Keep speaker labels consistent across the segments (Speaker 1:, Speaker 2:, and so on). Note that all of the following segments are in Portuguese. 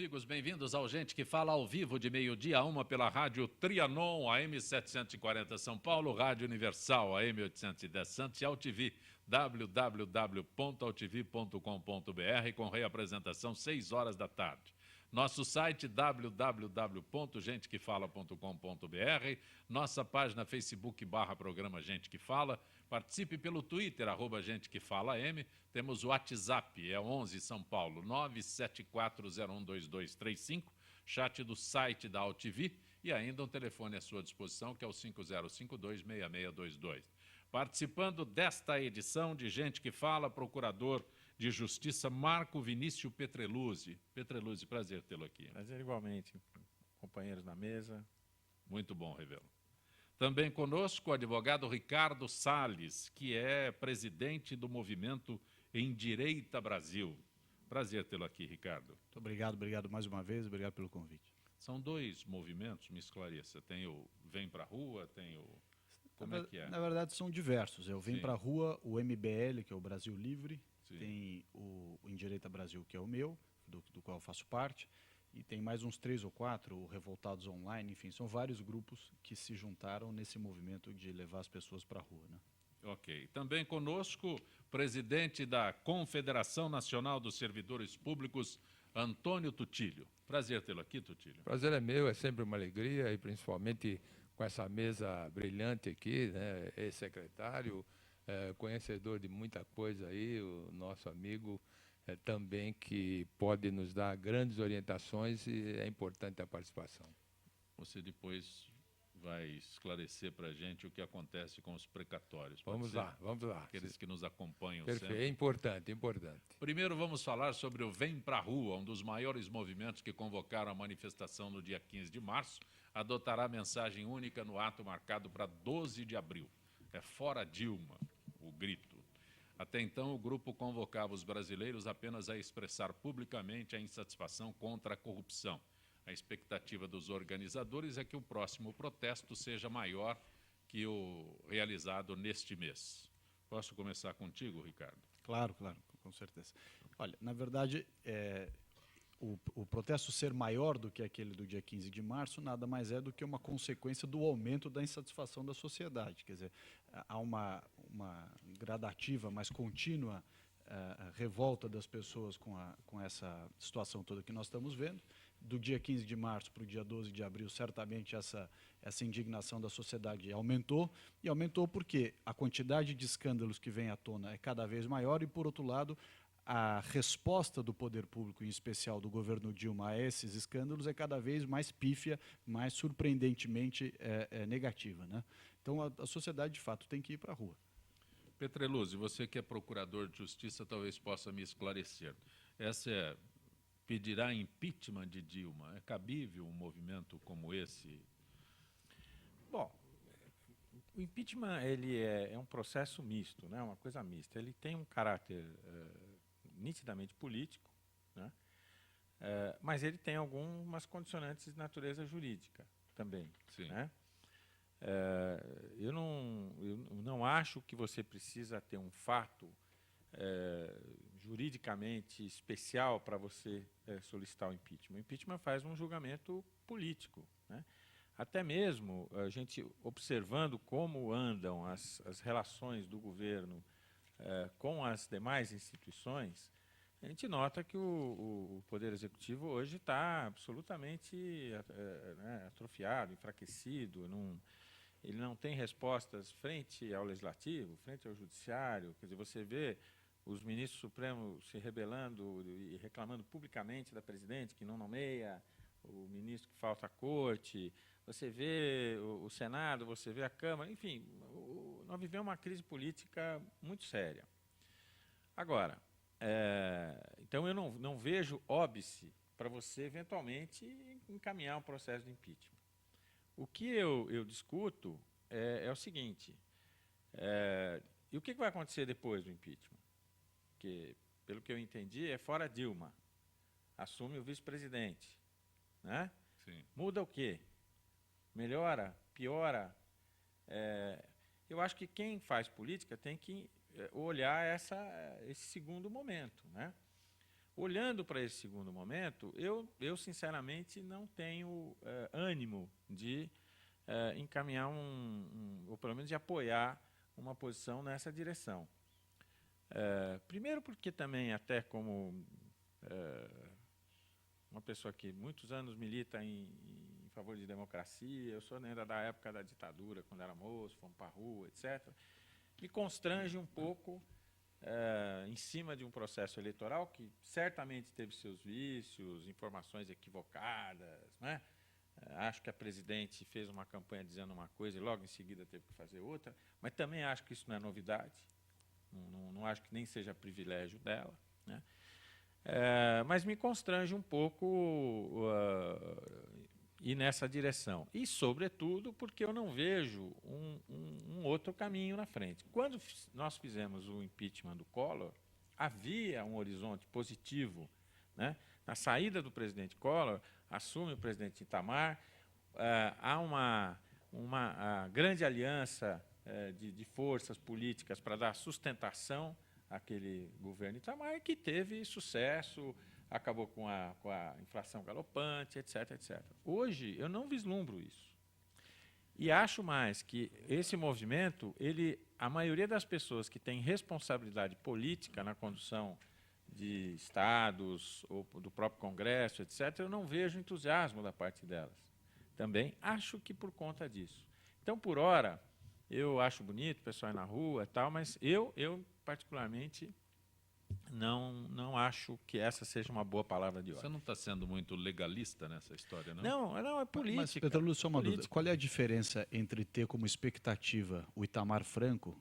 Speaker 1: amigos, bem-vindos ao Gente que Fala ao vivo de meio-dia a 1 pela Rádio Trianon, AM 740 São Paulo, Rádio Universal, AM 810 Santos e AltV, www.altv.com.br, com reapresentação 6 horas da tarde. Nosso site www.gentequefala.com.br, nossa página Facebook /programa Gente que Fala, participe pelo Twitter, @GenteQueFalaM, temos o WhatsApp, é 11 São Paulo, 974012235, chat do site da AltV e ainda um telefone à sua disposição, que é o 5052-6622. Participando desta edição de Gente que Fala, Procurador de Justiça Marco Vinícius Petreluzzi. Petreluzzi, prazer tê-lo aqui.
Speaker 2: Prazer igualmente, companheiros na mesa.
Speaker 1: Muito bom, Revelo. Também conosco o advogado Ricardo Salles, que é presidente do movimento Endireita Brasil. Prazer tê-lo aqui, Ricardo.
Speaker 3: Muito obrigado mais uma vez, obrigado pelo convite.
Speaker 1: São dois movimentos, me esclareça. Tem o Vem Pra Rua, tem o... Como é que é?
Speaker 3: Na verdade, são diversos. Eu Vem
Speaker 1: Sim.
Speaker 3: Pra Rua, o MBL, que é o Brasil Livre,
Speaker 1: Sim.
Speaker 3: tem o Endireita Brasil, que é o meu, do qual eu faço parte, e tem mais uns 3 ou 4, o Revoltados Online, enfim, são vários grupos que se juntaram nesse movimento de levar as pessoas para a rua, né?
Speaker 1: Ok. Também conosco, presidente da Confederação Nacional dos Servidores Públicos, Antônio Tutílio. Prazer tê-lo aqui, Tutílio.
Speaker 4: Prazer é meu, é sempre uma alegria, e principalmente com essa mesa brilhante aqui, né? Ex-secretário, conhecedor de muita coisa aí, o nosso amigo também, que pode nos dar grandes orientações, e é importante a participação.
Speaker 1: Você depois vai esclarecer para a gente o que acontece com os precatórios.
Speaker 4: Vamos lá.
Speaker 1: Aqueles que nos acompanham
Speaker 4: Perfeito,
Speaker 1: sempre.
Speaker 4: é importante.
Speaker 1: Primeiro vamos falar sobre o Vem Pra Rua, um dos maiores movimentos que convocaram a manifestação no dia 15 de março, adotará mensagem única no ato marcado para 12 de abril. É Fora Dilma, o grito. Até então, o grupo convocava os brasileiros apenas a expressar publicamente a insatisfação contra a corrupção. A expectativa dos organizadores é que o próximo protesto seja maior que o realizado neste mês. Posso começar contigo, Ricardo?
Speaker 3: Claro, com certeza. Olha, na verdade, o protesto ser maior do que aquele do dia 15 de março nada mais é do que uma consequência do aumento da insatisfação da sociedade. Quer dizer, há uma gradativa, mais contínua revolta das pessoas com essa situação toda que nós estamos vendo. Do dia 15 de março para o dia 12 de abril, certamente essa indignação da sociedade aumentou, e aumentou porque a quantidade de escândalos que vem à tona é cada vez maior e, por outro lado, a resposta do poder público, em especial do governo Dilma, a esses escândalos é cada vez mais pífia, mais surpreendentemente negativa, né? Então, a sociedade, de fato, tem que ir para a rua.
Speaker 1: Petreluzzi, você que é procurador de justiça, talvez possa me esclarecer. Pedirá impeachment de Dilma? É cabível um movimento como esse?
Speaker 2: Bom, o impeachment ele é um processo misto, né? Uma coisa mista. Ele tem um caráter nitidamente político, né? Mas ele tem algumas condicionantes de natureza jurídica também.
Speaker 1: Sim.
Speaker 2: Né? Eu não acho que você precisa ter um fato juridicamente especial para você solicitar o impeachment. O impeachment faz um julgamento político, né? Até mesmo a gente observando como andam as relações do governo com as demais instituições, a gente nota que o Poder Executivo hoje está absolutamente atrofiado, enfraquecido, ele não tem respostas frente ao Legislativo, frente ao Judiciário. Quer dizer, você vê os ministros supremos se rebelando e reclamando publicamente da presidente que não nomeia, o ministro que falta à corte, você vê o Senado, você vê a Câmara, enfim, nós vivemos uma crise política muito séria. Agora, então eu não vejo óbice para você, eventualmente, encaminhar um processo de impeachment. O que eu discuto é o seguinte, e o que vai acontecer depois do impeachment? Porque, pelo que eu entendi, é fora Dilma, assume o vice-presidente, né?
Speaker 1: Sim.
Speaker 2: Muda o quê? Melhora? Piora? Eu acho que quem faz política tem que olhar esse segundo momento, né? olhando para esse segundo momento, eu sinceramente não tenho ânimo de encaminhar ou pelo menos de apoiar uma posição nessa direção. Primeiro porque também, até como uma pessoa que muitos anos milita em favor de democracia, eu sou ainda da época da ditadura, quando era moço, fomos para a rua, etc., me constrange um pouco em cima de um processo eleitoral que certamente teve seus vícios, informações equivocadas, né? Acho que a presidente fez uma campanha dizendo uma coisa e logo em seguida teve que fazer outra, mas também acho que isso não é novidade, não acho que nem seja privilégio dela, né? Mas me constrange um pouco ir nessa direção. E, sobretudo, porque eu não vejo um outro caminho na frente. Quando nós fizemos o impeachment do Collor, havia um horizonte positivo, né? Na saída do presidente Collor, assume o presidente Itamar, há uma grande aliança de forças políticas para dar sustentação àquele governo Itamar, que teve sucesso, acabou com a inflação galopante, etc., etc. Hoje, eu não vislumbro isso. E acho mais que esse movimento, a maioria das pessoas que têm responsabilidade política na condução de estados ou do próprio Congresso, etc., eu não vejo entusiasmo da parte delas. Também acho que por conta disso. Então, por hora, eu acho bonito o pessoal ir na rua e tal, mas eu particularmente, não acho que essa seja uma boa palavra de ordem.
Speaker 1: Você não está sendo muito legalista nessa história, não?
Speaker 2: Não, é política.
Speaker 3: Mas, Petrolio, só uma dúvida.
Speaker 2: Política.
Speaker 3: Qual é a diferença entre ter como expectativa o Itamar Franco,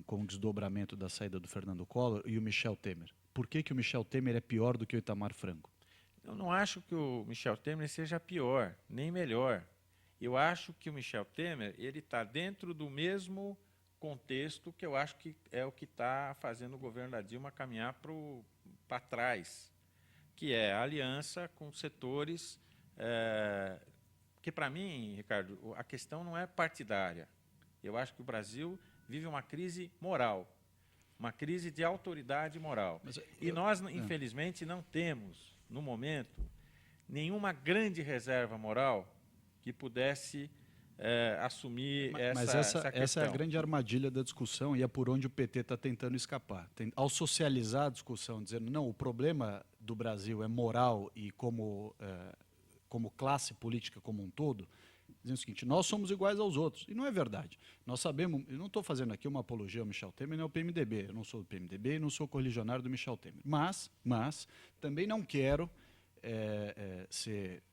Speaker 3: como desdobramento da saída do Fernando Collor, e o Michel Temer? Por que o Michel Temer é pior do que o Itamar Franco?
Speaker 2: Eu não acho que o Michel Temer seja pior, nem melhor. Eu acho que o Michel Temer está dentro do mesmo contexto que eu acho que é o que está fazendo o governo da Dilma caminhar para trás, que é a aliança com setores que, para mim, Ricardo, a questão não é partidária. Eu acho que o Brasil vive uma crise moral, uma crise de autoridade moral. E nós, infelizmente, não temos, no momento, nenhuma grande reserva moral que pudesse assumir essa questão.
Speaker 3: Essa é a grande armadilha da discussão e é por onde o PT está tentando escapar. Ao socializar a discussão, dizendo não, o problema do Brasil é moral e como classe política como um todo, dizendo o seguinte, nós somos iguais aos outros. E não é verdade. Nós sabemos, eu não estou fazendo aqui uma apologia ao Michel Temer nem ao PMDB. Eu não sou do PMDB e não sou correligionário do Michel Temer. Mas também não quero ser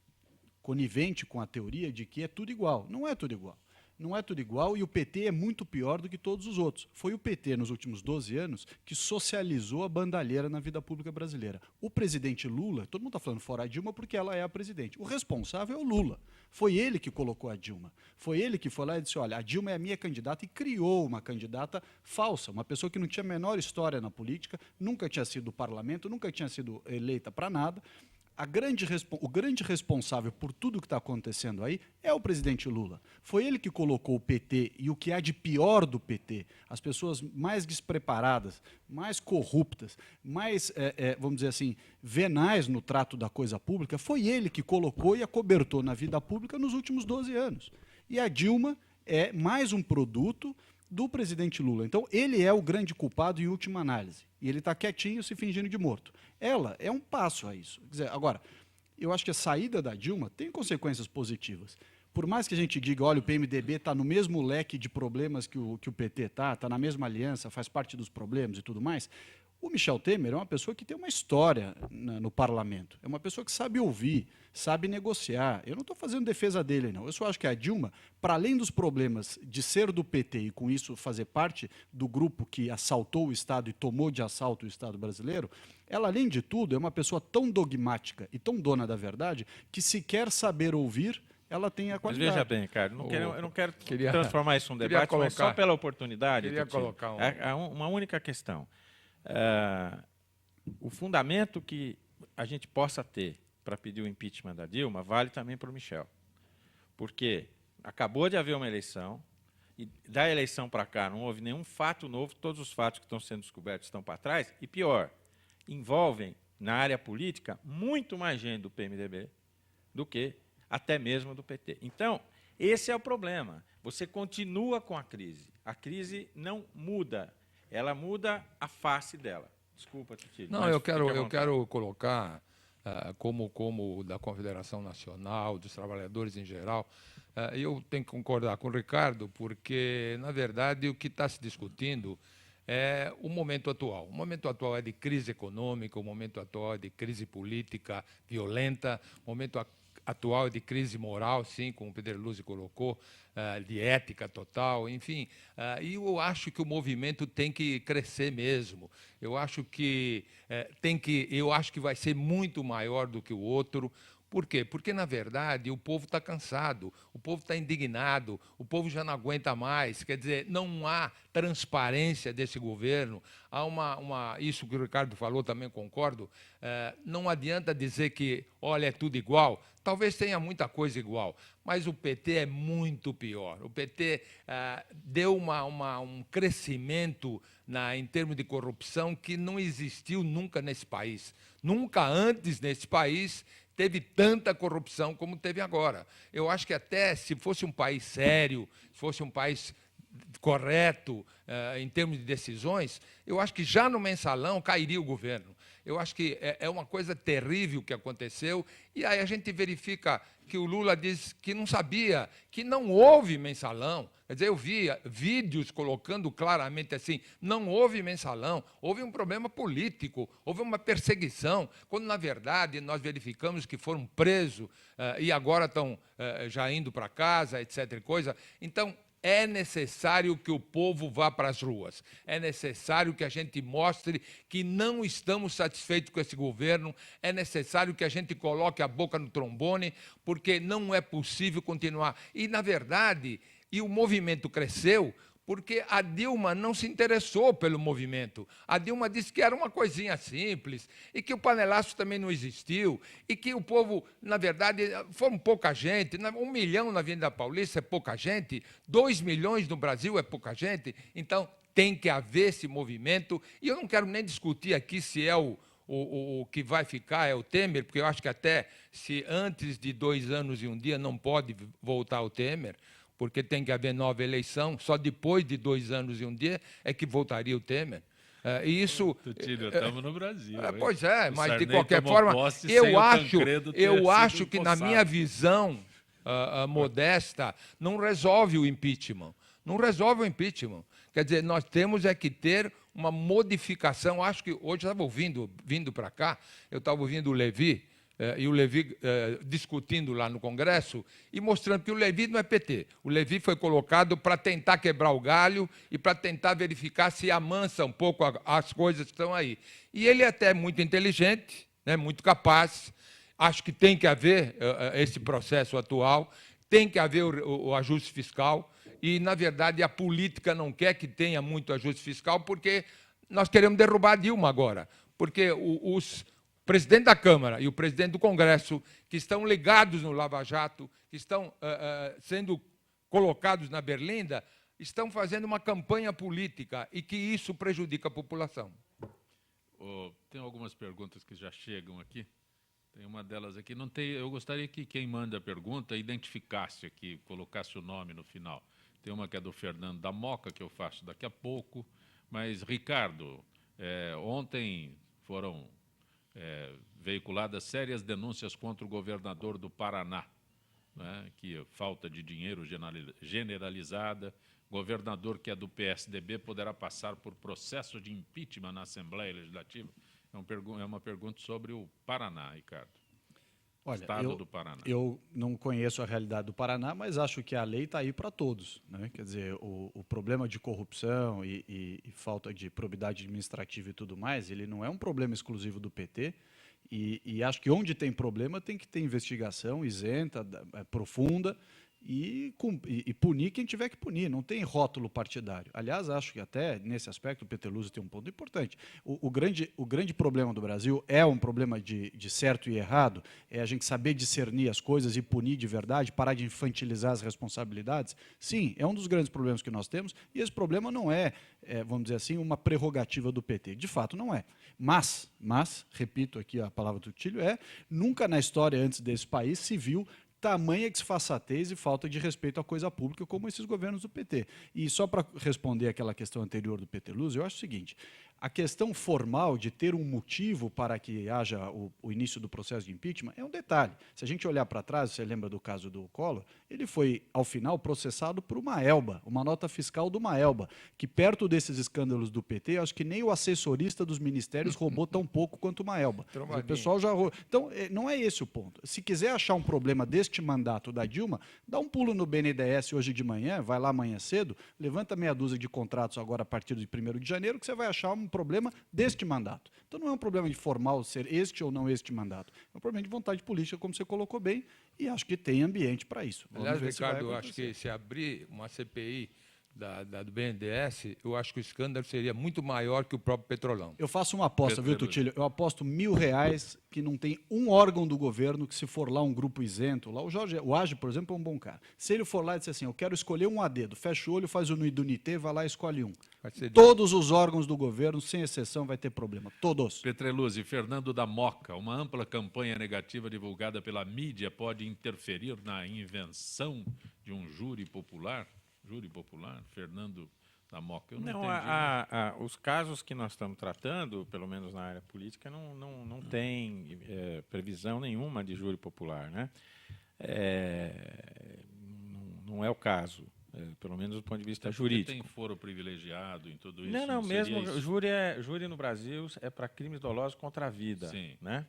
Speaker 3: conivente com a teoria de que é tudo igual. Não é tudo igual. Não é tudo igual e o PT é muito pior do que todos os outros. Foi o PT, nos últimos 12 anos, que socializou a bandalheira na vida pública brasileira. O presidente Lula, todo mundo está falando fora a Dilma porque ela é a presidente. O responsável é o Lula. Foi ele que colocou a Dilma. Foi ele que foi lá e disse, olha, a Dilma é a minha candidata e criou uma candidata falsa, uma pessoa que não tinha a menor história na política, nunca tinha sido do parlamento, nunca tinha sido eleita para nada. O grande responsável por tudo que está acontecendo aí é o presidente Lula. Foi ele que colocou o PT e o que há de pior do PT, as pessoas mais despreparadas, mais corruptas, mais, vamos dizer assim, venais no trato da coisa pública, foi ele que colocou e acobertou na vida pública nos últimos 12 anos. E a Dilma é mais um produto do presidente Lula. Então, ele é o grande culpado em última análise. E ele está quietinho, se fingindo de morto. Ela é um passo a isso. Quer dizer, agora, eu acho que a saída da Dilma tem consequências positivas. Por mais que a gente diga, olha, o PMDB está no mesmo leque de problemas que o PT está na mesma aliança, faz parte dos problemas e tudo mais, o Michel Temer é uma pessoa que tem uma história no parlamento. É uma pessoa que sabe ouvir, sabe negociar. Eu não estou fazendo defesa dele, não. Eu só acho que a Dilma, para além dos problemas de ser do PT e, com isso, fazer parte do grupo que assaltou o Estado e tomou de assalto o Estado brasileiro, ela, além de tudo, é uma pessoa tão dogmática e tão dona da verdade que, se quer saber ouvir, ela tem a qualidade.
Speaker 2: Mas veja bem, Ricardo, eu não quero transformar isso num debate, mas só pela oportunidade.
Speaker 4: Queria colocar
Speaker 2: uma única questão. O fundamento que a gente possa ter para pedir o impeachment da Dilma vale também para o Michel. Porque acabou de haver uma eleição, e da eleição para cá não houve nenhum fato novo, todos os fatos que estão sendo descobertos estão para trás, e pior, envolvem na área política muito mais gente do PMDB do que até mesmo do PT. Então, esse é o problema. Você continua com a crise. A crise não muda, ela muda a face dela. Desculpa, Titio.
Speaker 4: Não, eu quero colocar, como da Confederação Nacional, dos trabalhadores em geral, eu tenho que concordar com o Ricardo, porque, na verdade, o que está se discutindo é o momento atual. O momento atual é de crise econômica, o momento atual é de crise política violenta, o momento atual é de crise moral, sim, como o Pedro Luzzi colocou, de ética total, enfim. E eu acho que o movimento tem que crescer mesmo. Eu acho que vai ser muito maior do que o outro. Por quê? Porque, na verdade, o povo está cansado, o povo está indignado, o povo já não aguenta mais. Quer dizer, não há transparência desse governo. Há isso que o Ricardo falou, também concordo. Não adianta dizer que, olha, é tudo igual. Talvez tenha muita coisa igual, mas o PT é muito pior. O PT deu um crescimento em termos de corrupção que não existiu nunca nesse país. Nunca antes nesse país teve tanta corrupção como teve agora. Eu acho que até se fosse um país sério, se fosse um país correto em termos de decisões, eu acho que já no mensalão cairia o governo. Eu acho que é uma coisa terrível que aconteceu, e aí a gente verifica que o Lula diz que não sabia, que não houve mensalão. Quer dizer, eu vi vídeos colocando claramente assim, não houve mensalão, houve um problema político, houve uma perseguição, quando, na verdade, nós verificamos que foram presos e agora estão já indo para casa, etc. e coisa. Então, é necessário que o povo vá para as ruas. É necessário que a gente mostre que não estamos satisfeitos com esse governo. É necessário que a gente coloque a boca no trombone, porque não é possível continuar. E, na verdade, o movimento cresceu porque a Dilma não se interessou pelo movimento. A Dilma disse que era uma coisinha simples, e que o panelaço também não existiu, e que o povo, na verdade, foram pouca gente. 1 milhão na Avenida Paulista é pouca gente, 2 milhões no Brasil é pouca gente. Então, tem que haver esse movimento, e eu não quero nem discutir aqui se é o que vai ficar é o Temer, porque eu acho que até se antes de 2 anos e 1 dia não pode voltar o Temer, porque tem que haver nova eleição, só depois de 2 anos e 1 dia é que voltaria o Temer. E isso...
Speaker 1: Tutílio, estamos no Brasil.
Speaker 4: Pois é, mas de qualquer forma, eu acho que na minha visão modesta, não resolve o impeachment. Não resolve o impeachment. Quer dizer, nós temos que ter uma modificação. Acho que hoje eu estava vindo para cá, eu estava ouvindo o Levi, e o Levi discutindo lá no Congresso e mostrando que o Levi não é PT. O Levi foi colocado para tentar quebrar o galho e para tentar verificar se amansa um pouco as coisas que estão aí. E ele é até muito inteligente, né, muito capaz. Acho que tem que haver esse processo atual, tem que haver o ajuste fiscal e, na verdade, a política não quer que tenha muito ajuste fiscal porque nós queremos derrubar a Dilma agora, porque o presidente da Câmara e o presidente do Congresso, que estão ligados no Lava Jato, que estão sendo colocados na berlinda, estão fazendo uma campanha política e que isso prejudica a população.
Speaker 1: Tem algumas perguntas que já chegam aqui. Tem uma delas aqui. Eu gostaria que quem manda a pergunta identificasse aqui, colocasse o nome no final. Tem uma que é do Fernando da Moca, que eu faço daqui a pouco. Mas, Ricardo, ontem foram veiculadas sérias denúncias contra o governador do Paraná, né, que falta de dinheiro generalizada. Governador que é do PSDB poderá passar por processo de impeachment na Assembleia Legislativa. É uma pergunta sobre o Paraná, Ricardo.
Speaker 3: Olha,
Speaker 1: Estado do Paraná.
Speaker 3: Eu não conheço a realidade do Paraná, mas acho que a lei está aí para todos, né? Quer dizer, o problema de corrupção e falta de probidade administrativa e tudo mais, ele não é um problema exclusivo do PT. E acho que onde tem problema tem que ter investigação isenta, profunda, e punir quem tiver que punir. Não tem rótulo partidário. Aliás, acho que até nesse aspecto o Peteluzzi tem um ponto importante. O grande problema do Brasil é um problema de certo e errado, é a gente saber discernir as coisas e punir de verdade, parar de infantilizar as responsabilidades. Sim, é um dos grandes problemas que nós temos, e esse problema não é, vamos dizer assim, uma prerrogativa do PT. De fato, não é. Mas, repito aqui a palavra do Tílio, nunca na história antes desse país se viu tamanha desfaçatez e falta de respeito à coisa pública como esses governos do PT. E só para responder aquela questão anterior do Peteluzzi, eu acho o seguinte: a questão formal de ter um motivo para que haja o início do processo de impeachment é um detalhe. Se a gente olhar para trás, você lembra do caso do Collor, ele foi, ao final, processado por uma ELBA, uma nota fiscal de uma ELBA, que perto desses escândalos do PT, acho que nem o assessorista dos ministérios roubou tão pouco quanto uma ELBA. O pessoal já roubou. Então, não é esse o ponto. Se quiser achar um problema deste mandato da Dilma, dá um pulo no BNDES hoje de manhã, vai lá amanhã cedo, levanta meia dúzia de contratos agora a partir de 1º de janeiro, que você vai achar um problema deste mandato. Então não é um problema de formal ser este ou não este mandato. É um problema de vontade política, como você colocou bem, e acho que tem ambiente para isso.
Speaker 4: Aliás, Ricardo, eu acho que se abrir uma CPI do BNDES, eu acho que o escândalo seria muito maior que o próprio Petrolão.
Speaker 3: Eu faço uma aposta, viu, Tutílio? Eu aposto R$1.000 que não tem um órgão do governo que, se for lá um grupo isento, lá o AGE, por exemplo, é um bom cara. Se ele for lá e disser assim, eu quero escolher um a dedo, fecha o olho, faz o NIT, vai lá e escolhe um. Todos os órgãos do governo, sem exceção, vai ter problema. Todos.
Speaker 1: Petreluzzi, Fernando da Moca, uma ampla campanha negativa divulgada pela mídia pode interferir na invenção de um júri popular? Júri popular, Fernando da Moca. Eu não entendi.
Speaker 2: Os casos que nós estamos tratando, pelo menos na área política, não tem previsão nenhuma de júri popular, né? Não é o caso, pelo menos do ponto de vista jurídico.
Speaker 1: Tem foro privilegiado em tudo isso?
Speaker 2: Não mesmo. Júri no Brasil é para crimes dolosos contra a vida.
Speaker 1: Sim.
Speaker 2: Né?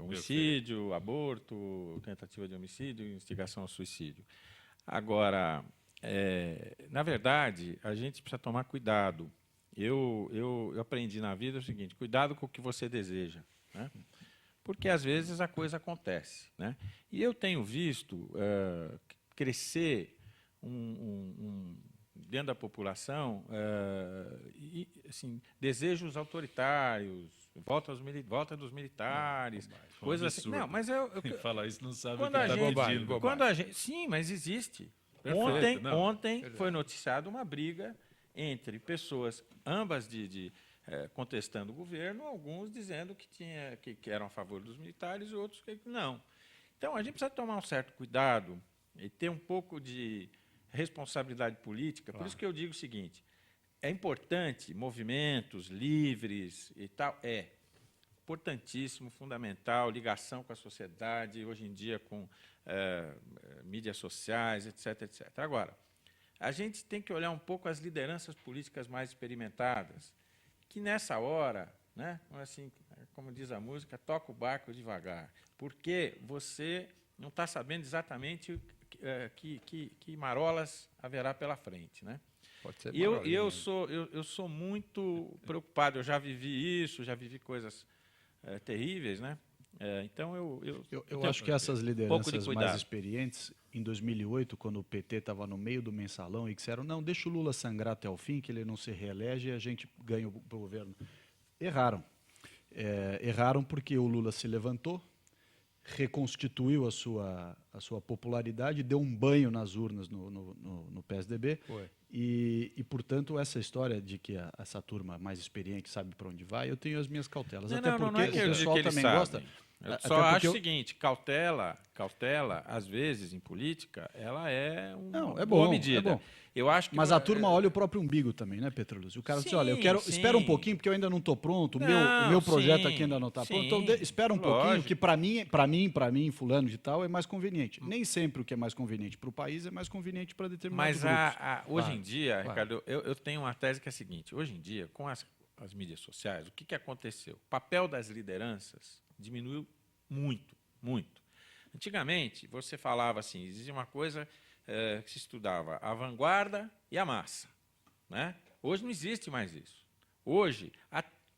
Speaker 2: Homicídio, aborto, tentativa de homicídio, instigação ao suicídio. Agora, na verdade, a gente precisa tomar cuidado. Eu aprendi na vida o seguinte: cuidado com o que você deseja, né? Porque às vezes a coisa acontece, né? E eu tenho visto crescer dentro da população assim, desejos autoritários, volta dos militares, coisas assim. Não, mas
Speaker 1: quem fala isso não sabe
Speaker 2: quando
Speaker 1: o que está pedindo.
Speaker 2: Sim, mas existe.
Speaker 1: Perfeito,
Speaker 2: Ontem foi noticiado uma briga entre pessoas, ambas contestando o governo, alguns dizendo que eram a favor dos militares e outros que não. Então, a gente precisa tomar um certo cuidado e ter um pouco de responsabilidade política. Por isso que eu digo o seguinte: é importante movimentos livres e tal, importantíssimo, fundamental, ligação com a sociedade, hoje em dia com mídias sociais, etc, etc. Agora, a gente tem que olhar um pouco as lideranças políticas mais experimentadas, que nessa hora, né, assim, como diz a música, toca o barco devagar, porque você não está sabendo exatamente que marolas haverá pela frente, né?
Speaker 4: Pode ser
Speaker 2: e eu sou muito preocupado, eu já vivi isso, já vivi coisas terríveis, né? Então,
Speaker 3: eu acho que essas lideranças mais experientes, em 2008, quando o PT estava no meio do mensalão e disseram, não, deixa o Lula sangrar até o fim, que ele não se reelege e a gente ganha o governo. Erraram. Erraram porque o Lula se levantou, reconstituiu a sua popularidade, deu um banho nas urnas no PSDB. E, portanto, essa história de que essa turma mais experiente sabe para onde vai, eu tenho as minhas cautelas. Até porque
Speaker 2: não é que
Speaker 3: o pessoal também gosta.
Speaker 2: Eu só acho o seguinte: cautela, às vezes, em política, ela é uma boa medida.
Speaker 3: É bom.
Speaker 2: Eu acho que
Speaker 3: mas a turma olha o próprio umbigo também, né, Petroluzzi? O cara diz, olha, espera um pouquinho, porque eu ainda não estou pronto, o meu projeto aqui ainda não está pronto. Então, espera um pouquinho, que para mim, fulano de tal, é mais conveniente. Nem sempre o que é mais conveniente para o país é mais conveniente para determinados grupos.
Speaker 2: Mas hoje em dia, Ricardo, eu tenho uma tese que é a seguinte: hoje em dia, com as mídias sociais, o que aconteceu? O papel das lideranças diminuiu muito, muito. Antigamente, você falava assim, existia uma coisa que se estudava, a vanguarda e a massa, né? Hoje não existe mais isso. Hoje,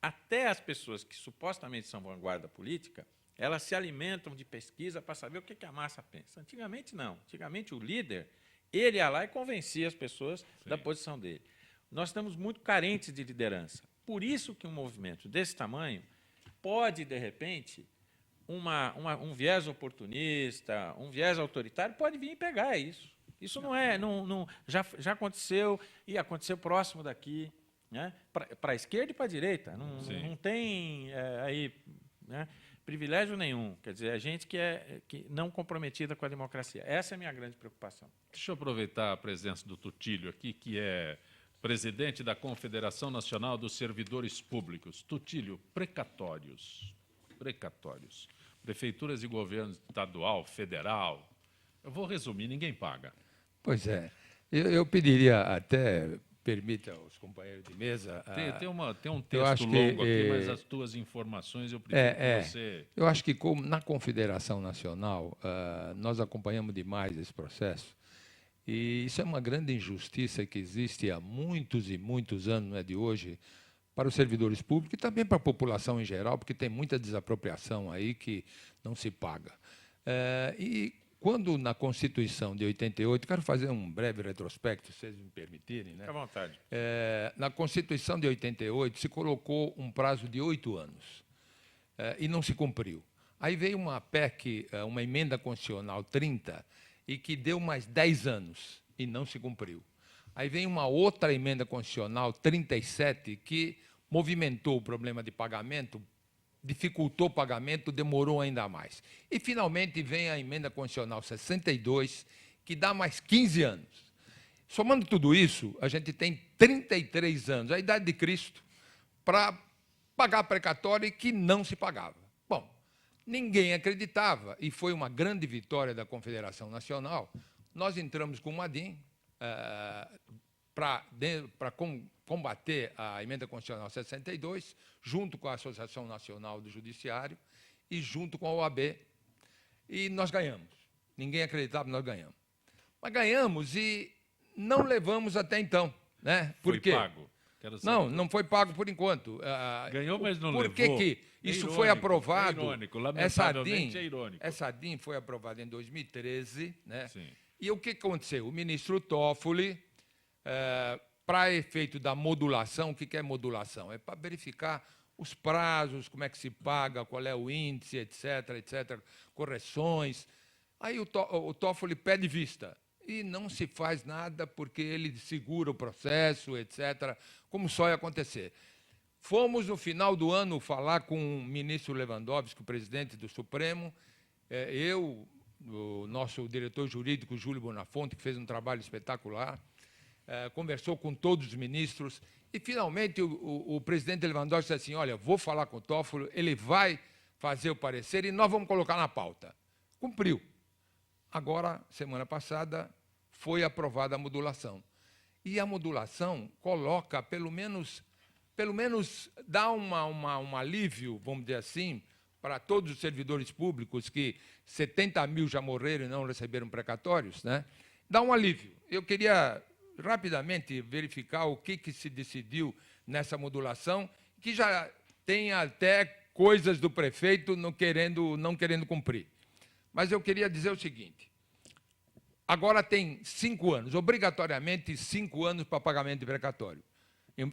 Speaker 2: até as pessoas que supostamente são vanguarda política, Elas se alimentam de pesquisa para saber o que a massa pensa. Antigamente, não. Antigamente, o líder, ele ia lá e convencia as pessoas da posição dele. Nós estamos muito carentes de liderança. Por isso que um movimento desse tamanho pode, de repente, um viés oportunista, um viés autoritário, pode vir e pegar isso. Isso já aconteceu e aconteceu próximo daqui, né? Para a esquerda e para a direita. Não tem aí, né, privilégio nenhum. Quer dizer, a gente que não comprometida com a democracia. Essa é a minha grande preocupação.
Speaker 1: Deixa eu aproveitar a presença do Tutílio aqui, que é presidente da Confederação Nacional dos Servidores Públicos. Tutílio, precatórios. Prefeituras e governo estadual, federal. Eu vou resumir, ninguém paga.
Speaker 4: Pois é. Eu pediria até, permita aos companheiros de mesa...
Speaker 1: Tem um texto longo aqui, mas as tuas informações eu preciso que você...
Speaker 4: Eu acho que, como na Confederação Nacional, nós acompanhamos demais esse processo, e isso é uma grande injustiça que existe há muitos e muitos anos, não é de hoje, para os servidores públicos e também para a população em geral, porque tem muita desapropriação aí que não se paga. E quando, na Constituição de 88, quero fazer um breve retrospecto, se vocês me permitirem. Né?
Speaker 2: Fique à vontade.
Speaker 4: Na Constituição de 88, se colocou um prazo de 8 anos e não se cumpriu. Aí veio uma PEC, uma emenda constitucional 30, e que deu mais 10 anos e não se cumpriu. Aí vem uma outra emenda constitucional, 37, que movimentou o problema de pagamento, dificultou o pagamento, demorou ainda mais. E, finalmente, vem a emenda constitucional 62, que dá mais 15 anos. Somando tudo isso, a gente tem 33 anos, a idade de Cristo, para pagar precatório que não se pagava. Bom, ninguém acreditava, e foi uma grande vitória da Confederação Nacional. Nós entramos com o Madim, para combater a emenda constitucional 62, junto com a Associação Nacional do Judiciário e junto com a OAB. E nós ganhamos. Ninguém acreditava, nós ganhamos. Mas ganhamos e não levamos até então. Né? Por quê?
Speaker 1: Foi pago?
Speaker 4: Não foi pago por enquanto.
Speaker 1: Ganhou, mas não levou.
Speaker 4: Por que isso foi aprovado?
Speaker 1: É irônico, lamentavelmente é irônico.
Speaker 4: Essa DIN foi aprovada em 2013, né?
Speaker 1: Sim.
Speaker 4: E o que aconteceu? O ministro Toffoli, para efeito da modulação, o que é modulação? É para verificar os prazos, como é que se paga, qual é o índice, etc., correções. Aí o Toffoli pede vista e não se faz nada porque ele segura o processo, etc., como só ia acontecer. Fomos, no final do ano, falar com o ministro Lewandowski, o presidente do Supremo, o nosso diretor jurídico, Júlio Bonafonte, que fez um trabalho espetacular, conversou com todos os ministros, e, finalmente, o presidente Lewandowski disse assim, olha, vou falar com o Toffoli, ele vai fazer o parecer e nós vamos colocar na pauta. Cumpriu. Agora, semana passada, foi aprovada a modulação. E a modulação coloca, pelo menos dá um alívio, vamos dizer assim, para todos os servidores públicos, que 70 mil já morreram e não receberam precatórios, né? Dá um alívio. Eu queria rapidamente verificar o que se decidiu nessa modulação, que já tem até coisas do prefeito não querendo cumprir. Mas eu queria dizer o seguinte, agora tem 5 anos, obrigatoriamente 5 anos para pagamento de precatório.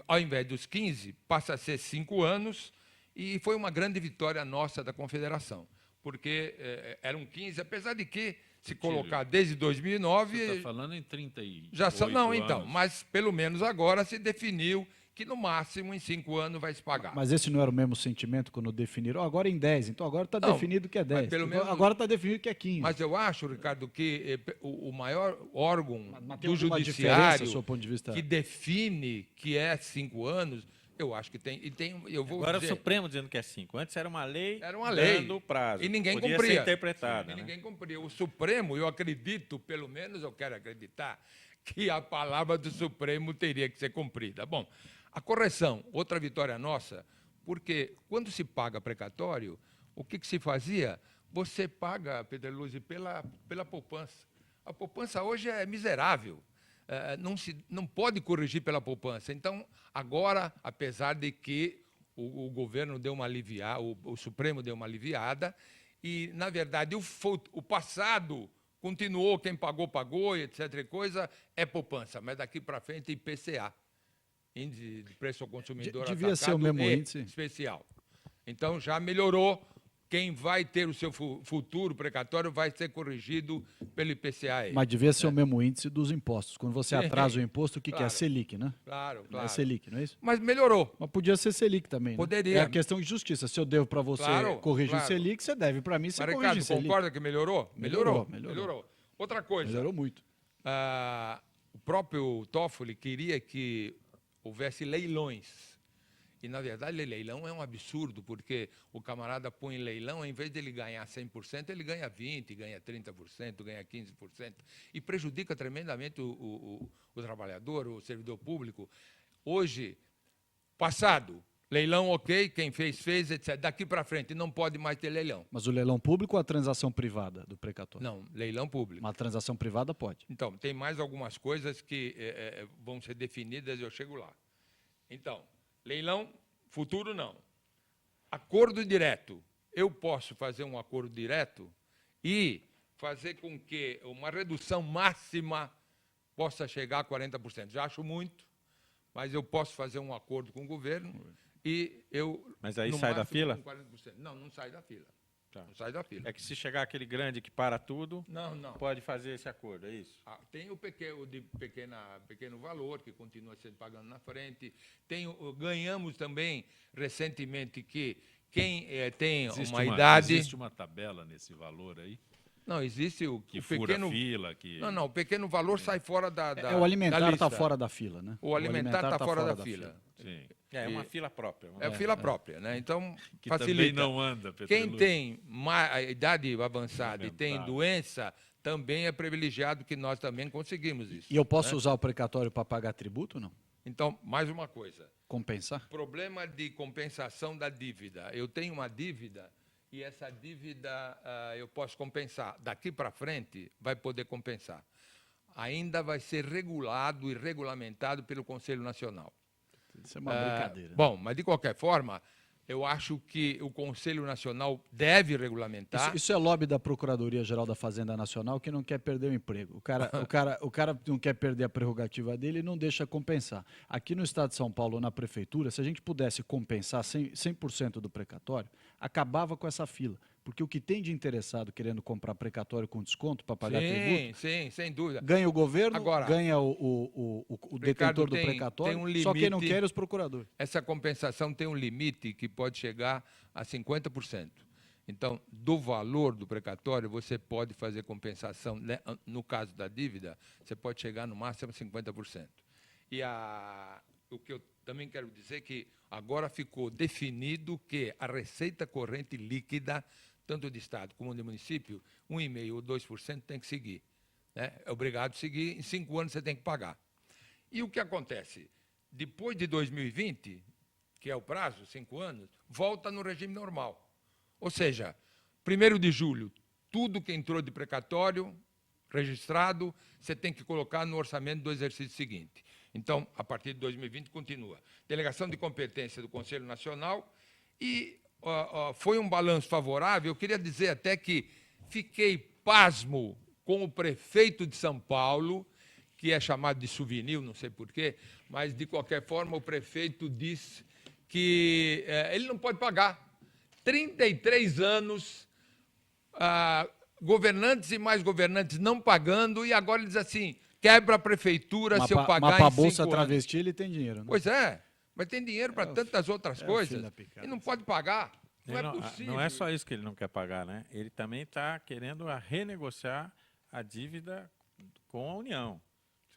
Speaker 4: Ao invés dos 15, passa a ser 5 anos, e foi uma grande vitória nossa da Confederação, porque eram 15, apesar de que, se colocar desde 2009...
Speaker 1: Você está falando em 38
Speaker 4: já são, não,
Speaker 1: anos.
Speaker 4: então, mas pelo menos agora se definiu que no máximo em 5 anos vai se pagar.
Speaker 3: Mas esse não era o mesmo sentimento quando definiram? Agora em 10, então agora está definido que é 10.
Speaker 4: Pelo menos,
Speaker 3: agora está definido que é 15.
Speaker 4: Mas eu acho, Ricardo, que o maior órgão
Speaker 3: tem
Speaker 4: do judiciário
Speaker 3: do seu ponto de vista?
Speaker 4: que define que é 5 anos, eu acho que tem. Eu vou
Speaker 2: Agora
Speaker 4: dizer,
Speaker 2: o Supremo dizendo que é 5. Antes era uma lei,
Speaker 4: dando
Speaker 2: prazo.
Speaker 4: E ninguém
Speaker 2: Podia
Speaker 4: cumpria.
Speaker 2: ser interpretada.
Speaker 4: E
Speaker 2: né?
Speaker 4: ninguém cumpria. O Supremo, eu acredito, pelo menos eu quero acreditar, que a palavra do Supremo teria que ser cumprida. Bom, a correção, outra vitória nossa, porque quando se paga precatório, o que se fazia? Você paga, Pedreluzzi, pela poupança. A poupança hoje é miserável. Não pode corrigir pela poupança. Então, agora, apesar de que o governo deu uma aliviada, o Supremo deu uma aliviada, e, na verdade, o passado continuou, quem pagou, pagou, etc. e coisa, é poupança, mas daqui para frente IPCA, Índice de Preço ao Consumidor
Speaker 3: Devia ser o
Speaker 4: Atacado
Speaker 3: mesmo
Speaker 4: e
Speaker 3: índice.
Speaker 4: especial. Então, já melhorou. Quem vai ter o seu futuro precatório vai ser corrigido pelo IPCA. aí.
Speaker 3: Mas devia ser o mesmo índice dos impostos. Quando você
Speaker 4: Sim,
Speaker 3: atrasa o imposto, o que é?
Speaker 4: claro.
Speaker 3: Selic, né?
Speaker 4: Claro,
Speaker 3: É
Speaker 4: claro.
Speaker 3: Selic, não é isso?
Speaker 4: Mas melhorou.
Speaker 3: Mas podia ser Selic também, né?
Speaker 4: Poderia.
Speaker 3: É a questão de justiça. Se eu devo para você
Speaker 4: Claro,
Speaker 3: corrigir
Speaker 4: claro.
Speaker 3: o Selic, você deve para mim, você
Speaker 4: Mas,
Speaker 3: corrige
Speaker 4: Ricardo,
Speaker 3: o Selic.
Speaker 4: concorda que melhorou?
Speaker 3: Melhorou.
Speaker 4: Outra coisa.
Speaker 3: Melhorou muito.
Speaker 4: O próprio Toffoli queria que houvesse leilões. E, na verdade, leilão é um absurdo, porque o camarada põe em leilão, em vez de ele ganhar 100%, ele ganha 20%, ganha 30%, ganha 15%, e prejudica tremendamente o trabalhador, o servidor público. Hoje, passado, leilão ok, quem fez, etc. Daqui para frente não pode mais ter leilão.
Speaker 3: Mas o leilão público ou a transação privada do precatório?
Speaker 4: Não, leilão público.
Speaker 3: Uma transação privada pode.
Speaker 4: Então, tem mais algumas coisas que vão ser definidas e eu chego lá. Então, leilão, futuro não. Acordo direto. Eu posso fazer um acordo direto e fazer com que uma redução máxima possa chegar a 40%. Já acho muito, mas eu posso fazer um acordo com o governo e eu...
Speaker 2: Mas aí
Speaker 4: no
Speaker 2: sai da
Speaker 4: máximo,
Speaker 2: fila?
Speaker 4: com 40%. Não sai da fila.
Speaker 2: Tá.
Speaker 4: Não sai da fila.
Speaker 2: É que se chegar aquele grande que para tudo,
Speaker 4: Não.
Speaker 2: pode fazer esse acordo, é isso?
Speaker 4: Tem o de pequeno valor, que continua sendo pagando na frente. Ganhamos também, recentemente, que quem tem uma idade...
Speaker 1: Existe uma tabela nesse valor aí?
Speaker 4: Não, existe o
Speaker 1: Que
Speaker 4: pequeno...
Speaker 1: fura fila, que...
Speaker 4: Não, o pequeno valor sai fora da
Speaker 3: O alimentar está
Speaker 4: lista.
Speaker 3: fora da fila, né?
Speaker 4: O alimentar está fora da fila.
Speaker 1: Sim.
Speaker 2: É uma fila própria.
Speaker 4: É fila própria, né? Então,
Speaker 1: Que
Speaker 4: facilita.
Speaker 1: também não anda, Pedro
Speaker 4: Quem
Speaker 1: Lula.
Speaker 4: tem a idade avançada e tem
Speaker 1: Alimentar.
Speaker 4: doença, também é privilegiado, que nós também conseguimos isso.
Speaker 3: E eu posso usar o precatório para pagar tributo ou não?
Speaker 4: Então, mais uma coisa.
Speaker 3: Compensar?
Speaker 4: Problema de compensação da dívida. Eu tenho uma dívida e essa dívida eu posso compensar. Daqui para frente, vai poder compensar. Ainda vai ser regulado e regulamentado pelo Conselho Nacional.
Speaker 3: Isso é uma brincadeira.
Speaker 4: Bom, mas de qualquer forma, eu acho que o Conselho Nacional deve regulamentar.
Speaker 3: Isso é lobby da Procuradoria-Geral da Fazenda Nacional, que não quer perder o emprego. O cara não quer perder a prerrogativa dele e não deixa compensar. Aqui no Estado de São Paulo, na Prefeitura, se a gente pudesse compensar 100% do precatório, acabava com essa fila. Porque o que tem de interessado querendo comprar precatório com desconto para pagar tributo,
Speaker 4: Sim, sem dúvida.
Speaker 3: ganha o governo,
Speaker 4: Agora,
Speaker 3: ganha o
Speaker 4: Ricardo,
Speaker 3: detentor do precatório,
Speaker 4: tem um
Speaker 3: só quem não
Speaker 4: limite.
Speaker 3: quer é os procuradores.
Speaker 4: Essa compensação tem um limite que pode chegar a 50%. Então, do valor do precatório, você pode fazer compensação, né? No caso da dívida, você pode chegar no máximo a 50%. E o que eu também quero dizer é que agora ficou definido que a receita corrente líquida, tanto de Estado como de município, 1,5% ou 2% tem que seguir. Né? É obrigado a seguir, em 5 anos você tem que pagar. E o que acontece? Depois de 2020, que é o prazo, 5 anos, volta no regime normal. Ou seja, 1º de julho, tudo que entrou de precatório, registrado, você tem que colocar no orçamento do exercício seguinte. Então, a partir de 2020, continua. Delegação de competência do Conselho Nacional e foi um balanço favorável. Eu queria dizer até que fiquei pasmo com o prefeito de São Paulo, que é chamado de souvenir, não sei porquê, mas, de qualquer forma, o prefeito disse que ele não pode pagar. 33 anos, governantes e mais governantes não pagando, e agora ele diz assim, quebra a prefeitura se eu pagar
Speaker 3: mas para a
Speaker 4: em
Speaker 3: Bolsa
Speaker 4: 5 anos.
Speaker 3: Travesti ele tem dinheiro, né?
Speaker 4: Pois é, mas tem dinheiro para tantas outras
Speaker 3: o
Speaker 4: coisas
Speaker 3: fim da picada.
Speaker 4: e não pode pagar. Não é
Speaker 2: Não,
Speaker 4: possível.
Speaker 2: não é só isso que ele não quer pagar, né? Ele também está querendo renegociar a dívida com a União.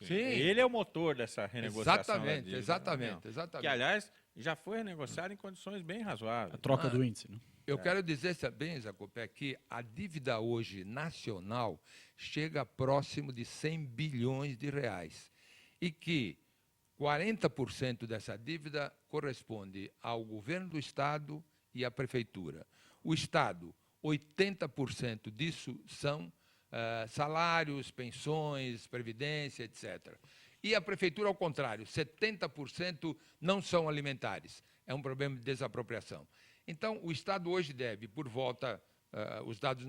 Speaker 4: Sim.
Speaker 2: Ele é o motor dessa renegociação da dívida.
Speaker 4: Exatamente.
Speaker 2: Que, aliás, já foi renegociado em condições bem razoáveis.
Speaker 3: A troca do índice, né?
Speaker 4: Eu quero dizer também, Zé Copé, que a dívida hoje nacional chega próximo de 100 bilhões de reais e que 40% dessa dívida corresponde ao governo do Estado e à prefeitura. O Estado, 80% disso são salários, pensões, previdência, etc. E a prefeitura, ao contrário, 70% não são alimentares. é um problema de desapropriação. Então, o Estado hoje deve, por volta, os dados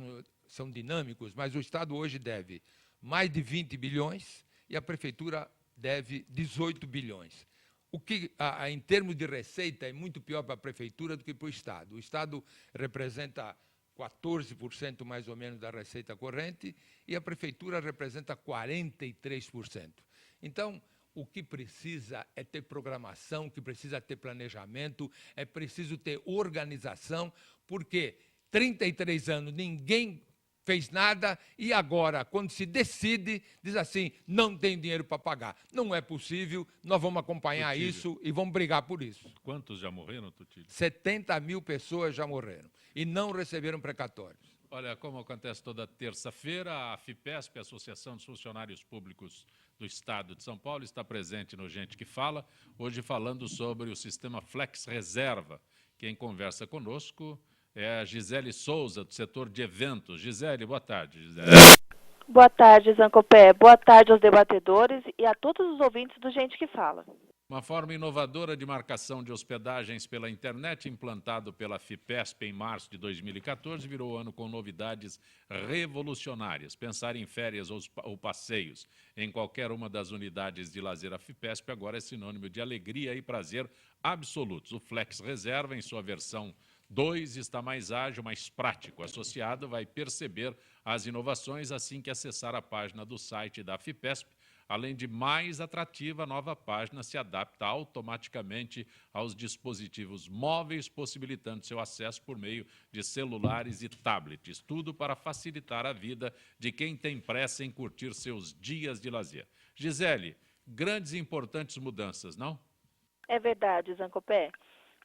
Speaker 4: são dinâmicos, mas o Estado hoje deve mais de 20 bilhões e a Prefeitura deve 18 bilhões. O que, em termos de receita, é muito pior para a Prefeitura do que para o Estado. O Estado representa 14% mais ou menos da receita corrente e a Prefeitura representa 43%. Então, o que precisa é ter programação, o que precisa ter planejamento, é preciso ter organização, porque 33 anos ninguém fez nada e agora, quando se decide, diz assim, não tem dinheiro para pagar. Não é possível, nós vamos acompanhar
Speaker 1: Tutílio.
Speaker 4: isso e vamos brigar por isso.
Speaker 1: Quantos já morreram, Tutílio?
Speaker 4: 70 mil pessoas já morreram e não receberam precatórios.
Speaker 1: Olha, como acontece toda terça-feira, a FIPESP, a Associação dos Funcionários Públicos do Estado de São Paulo, está presente no Gente que Fala, hoje falando sobre o sistema Flex Reserva. Quem conversa conosco é a Gisele Souza, do setor de eventos. Gisele, boa tarde, Gisele.
Speaker 5: Boa tarde, Zancopé. Boa tarde aos debatedores e a todos os ouvintes do Gente que Fala.
Speaker 1: Uma forma inovadora de marcação de hospedagens pela internet, implantado pela FIPESP em março de 2014, virou ano com novidades revolucionárias. Pensar em férias ou passeios em qualquer uma das unidades de lazer da FIPESP agora é sinônimo de alegria e prazer absolutos. O Flex Reserva, em sua versão 2, está mais ágil, mais prático. O associado vai perceber as inovações assim que acessar a página do site da FIPESP. Além de mais atrativa, a nova página se adapta automaticamente aos dispositivos móveis, possibilitando seu acesso por meio de celulares e tablets. Tudo para facilitar a vida de quem tem pressa em curtir seus dias de lazer. Gisele, grandes e importantes mudanças, não?
Speaker 5: É verdade, Zancopé.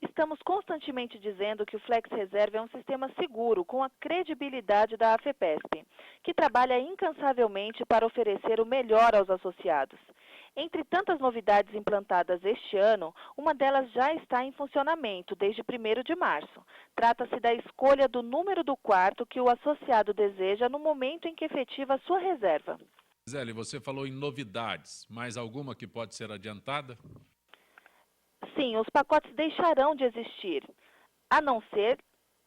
Speaker 5: Estamos constantemente dizendo que o Flex Reserva é um sistema seguro, com a credibilidade da AFEPESP, que trabalha incansavelmente para oferecer o melhor aos associados. Entre tantas novidades implantadas este ano, uma delas já está em funcionamento desde 1º de março. Trata-se da escolha do número do quarto que o associado deseja no momento em que efetiva a sua reserva.
Speaker 1: Gisele, você falou em novidades, mais alguma que pode ser adiantada?
Speaker 5: Sim, os pacotes deixarão de existir, a não ser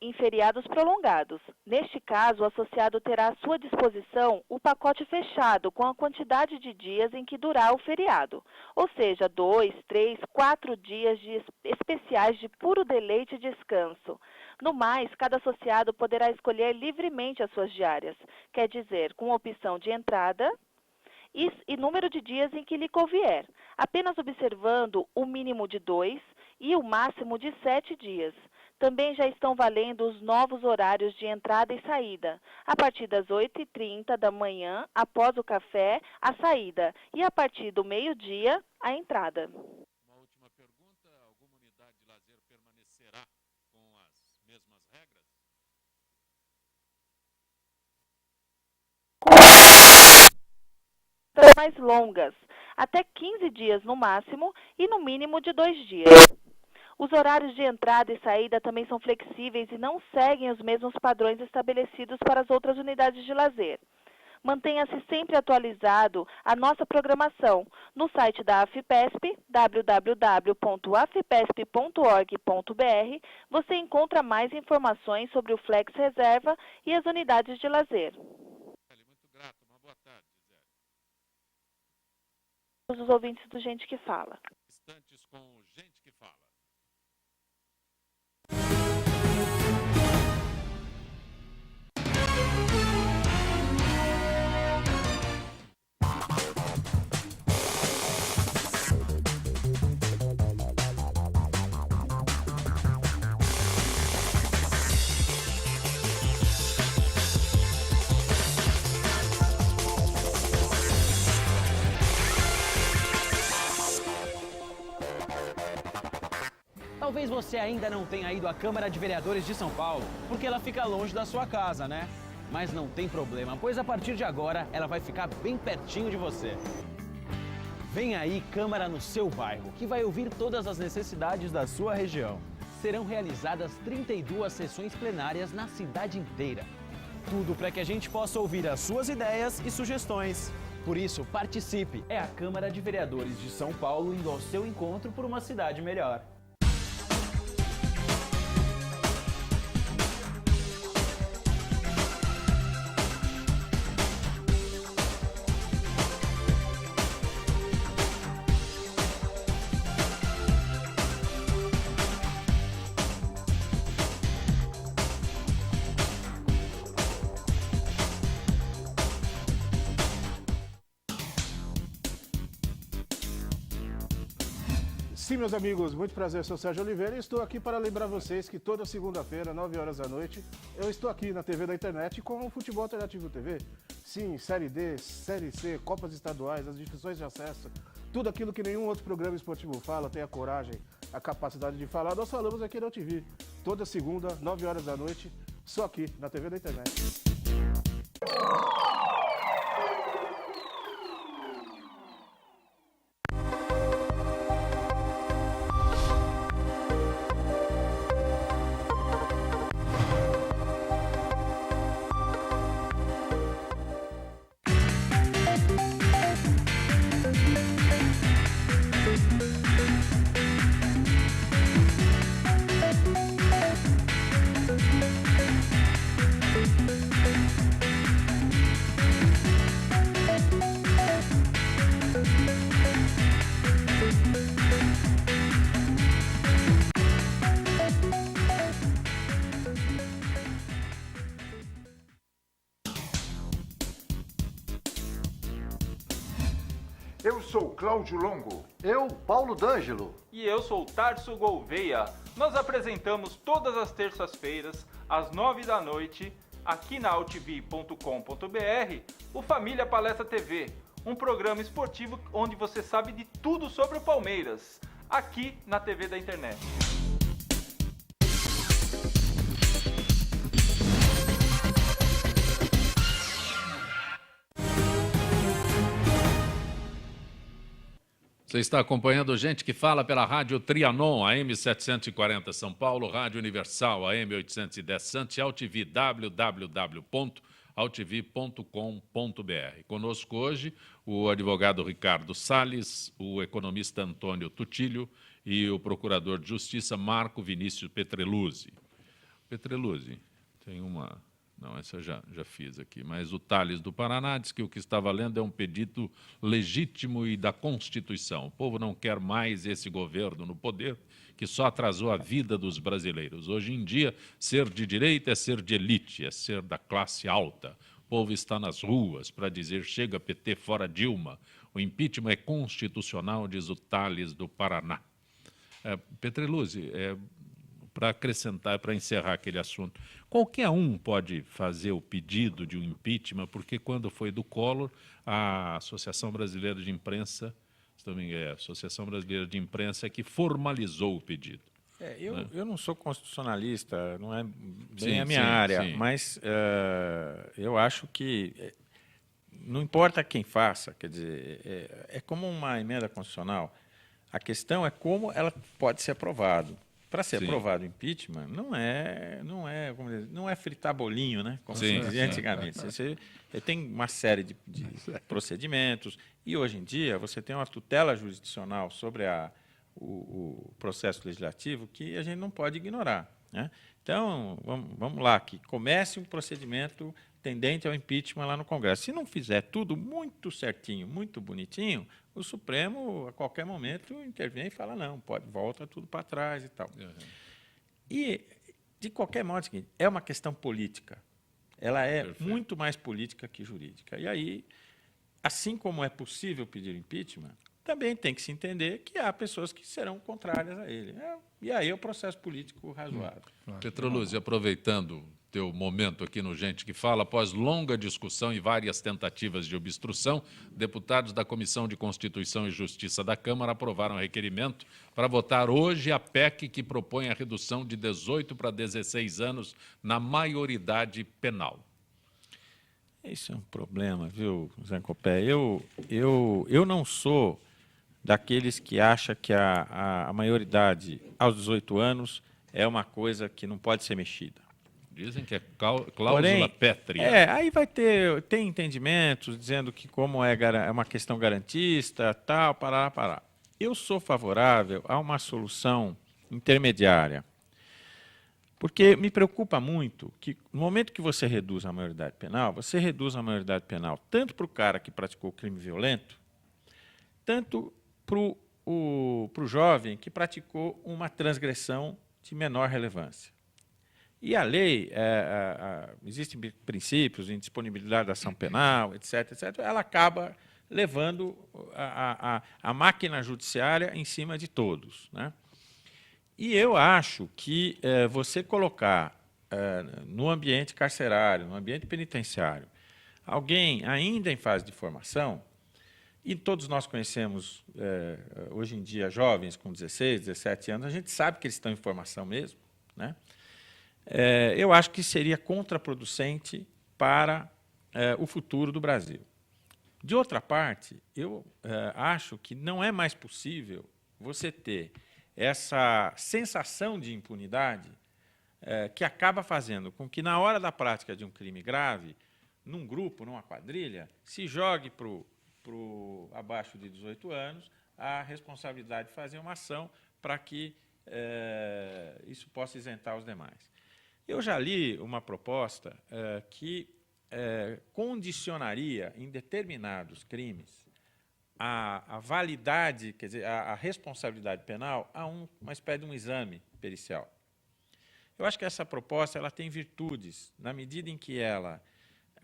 Speaker 5: em feriados prolongados. Neste caso, o associado terá à sua disposição o pacote fechado com a quantidade de dias em que durar o feriado, ou seja, 2, 3, 4 dias especiais de puro deleite e descanso. No mais, cada associado poderá escolher livremente as suas diárias, quer dizer, com opção de entrada e número de dias em que lhe convier, apenas observando o mínimo de 2 e o máximo de 7 dias. Também já estão valendo os novos horários de entrada e saída, a partir das 8h30 da manhã, após o café, a saída, e a partir do meio-dia, a entrada.
Speaker 1: Uma última pergunta, alguma unidade de lazer permanecerá com as mesmas regras?
Speaker 5: Mais longas, até 15 dias no máximo e no mínimo de 2 dias. Os horários de entrada e saída também são flexíveis e não seguem os mesmos padrões estabelecidos para as outras unidades de lazer. Mantenha-se sempre atualizado a nossa programação no site da AFIPESP, www.afipesp.org.br. Você encontra mais informações sobre o Flex Reserva e as unidades de lazer.
Speaker 1: Muito grato, uma boa tarde, Gisele.
Speaker 5: Os ouvintes do Gente que Fala.
Speaker 1: Instantes com Gente que Fala.
Speaker 6: Talvez você ainda não tenha ido à Câmara de Vereadores de São Paulo, porque ela fica longe da sua casa, né? Mas não tem problema, pois a partir de agora ela vai ficar bem pertinho de você. Vem aí Câmara no seu bairro, que vai ouvir todas as necessidades da sua região. Serão realizadas 32 sessões plenárias na cidade inteira. Tudo para que a gente possa ouvir as suas ideias e sugestões. Por isso, participe! É a Câmara de Vereadores de São Paulo indo ao seu encontro por uma cidade melhor.
Speaker 7: Sim, meus amigos, muito prazer, eu sou o Sérgio Oliveira e estou aqui para lembrar vocês que toda segunda-feira, 9 horas da noite, eu estou aqui na TV da internet com o Futebol Alternativo TV. Sim, Série D, Série C, Copas Estaduais, as divisões de acesso, tudo aquilo que nenhum outro programa esportivo fala, tem a coragem, a capacidade de falar, nós falamos aqui na TV. Toda segunda, 9 horas da noite, só aqui na TV da internet.
Speaker 8: Eu sou Cláudio Longo.
Speaker 9: Eu, Paulo D'Angelo.
Speaker 10: E eu sou Tarso Gouveia. Nós apresentamos todas as terças-feiras, às 9 da noite, aqui na altv.com.br, o Família Palestra TV, um programa esportivo onde você sabe de tudo sobre o Palmeiras, aqui na TV da internet.
Speaker 1: Você está acompanhando Gente que Fala pela Rádio Trianon, AM 740 São Paulo, Rádio Universal, AM 810 Santos e AltV, www.altv.com.br. Conosco hoje o advogado Ricardo Salles, o economista Antônio Tutílio e o procurador de Justiça Marco Vinícius Petreluzzi. Petreluzzi, tem uma... Não, essa eu já fiz aqui. Mas o Tales do Paraná diz que o que está valendo é um pedido legítimo e da Constituição. O povo não quer mais esse governo no poder, que só atrasou a vida dos brasileiros. Hoje em dia, ser de direita é ser de elite, é ser da classe alta. O povo está nas ruas para dizer chega PT fora Dilma. O impeachment é constitucional, diz o Tales do Paraná. Petreluzzi, para acrescentar, para encerrar aquele assunto, qualquer um pode fazer o pedido de um impeachment, porque quando foi do Collor, a Associação Brasileira de Imprensa, se não me engano, a Associação Brasileira de Imprensa é que formalizou o pedido.
Speaker 2: Eu não sou constitucionalista, não é bem a minha área, mas eu acho que não importa quem faça, quer dizer, é como uma emenda constitucional, a questão é como ela pode ser aprovada. Para ser aprovado o impeachment, não é fritar bolinho, né? Como se dizia antigamente. Você tem uma série de procedimentos e, hoje em dia, você tem uma tutela jurisdicional sobre o processo legislativo que a gente não pode ignorar, né? Então, vamos lá, que comece um procedimento tendente ao impeachment lá no Congresso. Se não fizer tudo muito certinho, muito bonitinho, o Supremo, a qualquer momento, intervém e fala, não, volta tudo para trás e tal. E, de qualquer modo, é o seguinte, é uma questão política. Ela é muito mais política que jurídica. E aí, assim como é possível pedir impeachment, também tem que se entender que há pessoas que serão contrárias a ele. E aí é o processo político razoável.
Speaker 1: Petreluzzi, aproveitando teu momento aqui no Gente que Fala, após longa discussão e várias tentativas de obstrução, deputados da Comissão de Constituição e Justiça da Câmara aprovaram requerimento para votar hoje a PEC que propõe a redução de 18 para 16 anos na maioridade penal.
Speaker 2: Isso é um problema, viu, Zé Copé? Eu não sou daqueles que acham que a maioridade aos 18 anos é uma coisa que não pode ser mexida.
Speaker 1: Dizem que é cláusula pétrea.
Speaker 2: Aí tem entendimentos dizendo que como é uma questão garantista, tal, pará. Eu sou favorável a uma solução intermediária, porque me preocupa muito que no momento que você reduz a maioridade penal, você reduz a maioridade penal tanto para o cara que praticou o crime violento, tanto para o jovem que praticou uma transgressão de menor relevância. E a lei, existem princípios em disponibilidade da ação penal, etc., ela acaba levando a máquina judiciária em cima de todos, né? E eu acho que você colocar no ambiente carcerário, no ambiente penitenciário, alguém ainda em fase de formação, e todos nós conhecemos, hoje em dia, jovens com 16, 17 anos, a gente sabe que eles estão em formação mesmo, né? Eu acho que seria contraproducente para o futuro do Brasil. De outra parte, eu acho que não é mais possível você ter essa sensação de impunidade que acaba fazendo com que, na hora da prática de um crime grave, num grupo, numa quadrilha, se jogue para o abaixo de 18 anos a responsabilidade de fazer uma ação para que isso possa isentar os demais. Eu já li uma proposta que condicionaria em determinados crimes a validade, quer dizer, a responsabilidade penal a uma espécie de um exame pericial. Eu acho que essa proposta ela tem virtudes, na medida em que ela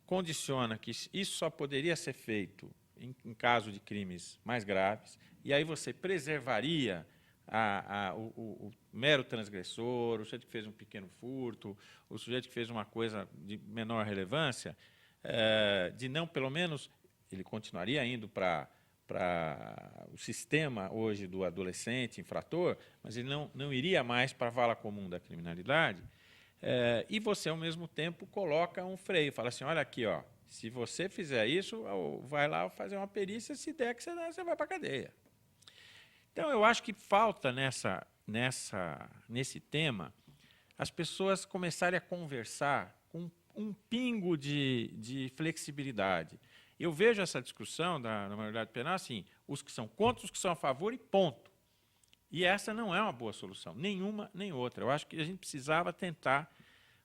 Speaker 2: condiciona que isso só poderia ser feito em caso de crimes mais graves, e aí você preservaria o mero transgressor, o sujeito que fez um pequeno furto, o sujeito que fez uma coisa de menor relevância, de não, pelo menos, ele continuaria indo para o sistema hoje do adolescente infrator, mas ele não iria mais para a vala comum da criminalidade, e você, ao mesmo tempo, coloca um freio, fala assim, olha aqui, ó, se você fizer isso, vai lá fazer uma perícia, se der que você vai para a cadeia. Então, eu acho que falta nesse tema as pessoas começarem a conversar com um pingo de flexibilidade. Eu vejo essa discussão da maioridade penal assim, os que são contra, os que são a favor e ponto. E essa não é uma boa solução, nenhuma nem outra. Eu acho que a gente precisava tentar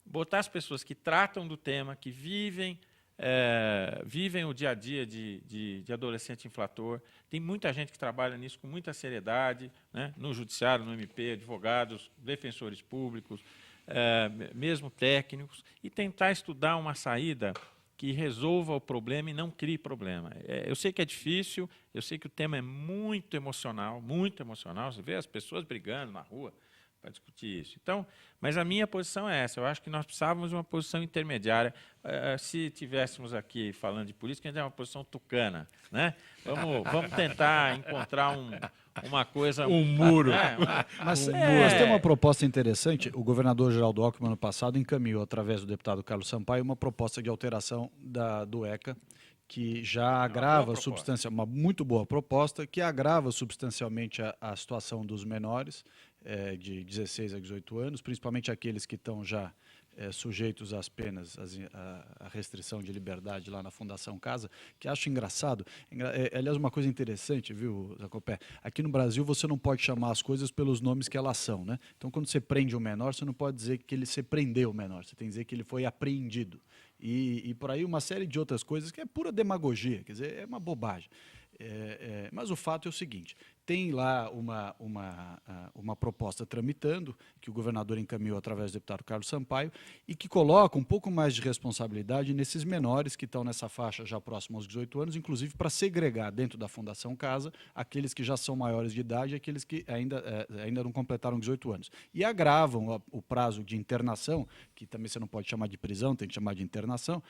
Speaker 2: botar as pessoas que tratam do tema, que vivem o dia a dia de adolescente infrator. Tem muita gente que trabalha nisso com muita seriedade, né? No judiciário, no MP, advogados, defensores públicos, mesmo técnicos, e tentar estudar uma saída que resolva o problema e não crie problema. Eu sei que é difícil, eu sei que o tema é muito emocional, você vê as pessoas brigando na rua para discutir isso. Então, mas a minha posição é essa, eu acho que nós precisávamos de uma posição intermediária. Se tivéssemos aqui falando de política, a gente é uma posição tucana, né? Vamos tentar encontrar uma coisa...
Speaker 1: Um muro.
Speaker 3: Mas tem uma proposta interessante. O governador Geraldo Alckmin, ano passado, encaminhou, através do deputado Carlos Sampaio, uma proposta de alteração do ECA, que já agrava substancialmente, uma muito boa proposta, que agrava substancialmente a situação dos menores, de 16 a 18 anos, principalmente aqueles que estão já sujeitos às penas, à restrição de liberdade lá na Fundação Casa, que acho engraçado. Aliás, uma coisa interessante, viu, Zacopé? Aqui no Brasil você não pode chamar as coisas pelos nomes que elas são, né? Então, quando você prende um menor, você não pode dizer que você prendeu o menor, você tem que dizer que ele foi apreendido. E por aí uma série de outras coisas que é pura demagogia, quer dizer, é uma bobagem. Mas o fato é o seguinte, tem lá uma proposta tramitando, que o governador encaminhou através do deputado Carlos Sampaio, e que coloca um pouco mais de responsabilidade nesses menores que estão nessa faixa já próximo aos 18 anos, inclusive para segregar dentro da Fundação Casa aqueles que já são maiores de idade e aqueles que ainda não completaram 18 anos. E agravam o prazo de internação, que também você não pode chamar de prisão, tem que chamar de internação,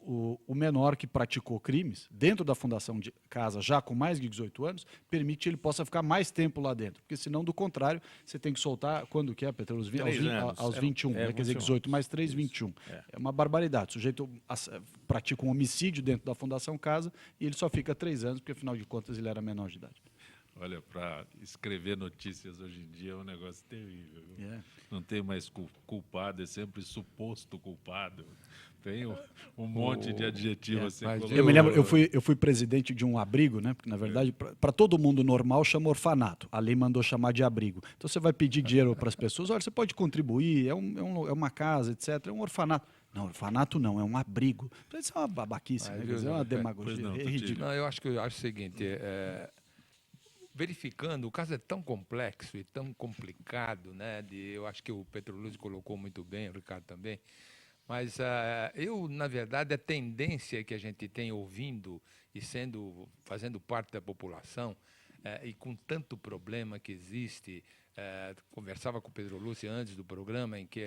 Speaker 3: o menor que praticou crimes dentro da Fundação de Casa, já com mais de 18 anos, permite que ele possa ficar mais tempo lá dentro. Porque, senão, do contrário, você tem que soltar, quando que é, Petro? Aos 21, quer dizer, 18 mais 3, 21. É uma barbaridade. O sujeito pratica um homicídio dentro da Fundação Casa e ele só fica 3 anos, porque, afinal de contas, ele era menor de idade.
Speaker 1: Olha, para escrever notícias hoje em dia é um negócio terrível. Não tem mais culpado, é sempre suposto culpado. Tem um monte de adjetivos assim.
Speaker 3: Eu me lembro, eu fui presidente de um abrigo, né? Porque, na verdade, para todo mundo normal chama orfanato. A lei mandou chamar de abrigo. Então você vai pedir dinheiro para as pessoas, olha, você pode contribuir, é uma casa, etc. É um orfanato. Não, orfanato não, é um abrigo. Isso é uma babaquice, né? É uma demagogia. É ridículo.
Speaker 4: Não, eu acho o seguinte, verificando, o caso é tão complexo e tão complicado, né? Eu acho que o Petro Luz colocou muito bem, o Ricardo também. Mas eu, na verdade, a tendência que a gente tem ouvindo e fazendo parte da população, e com tanto problema que existe, conversava com o Pedro Lúcio antes do programa, em que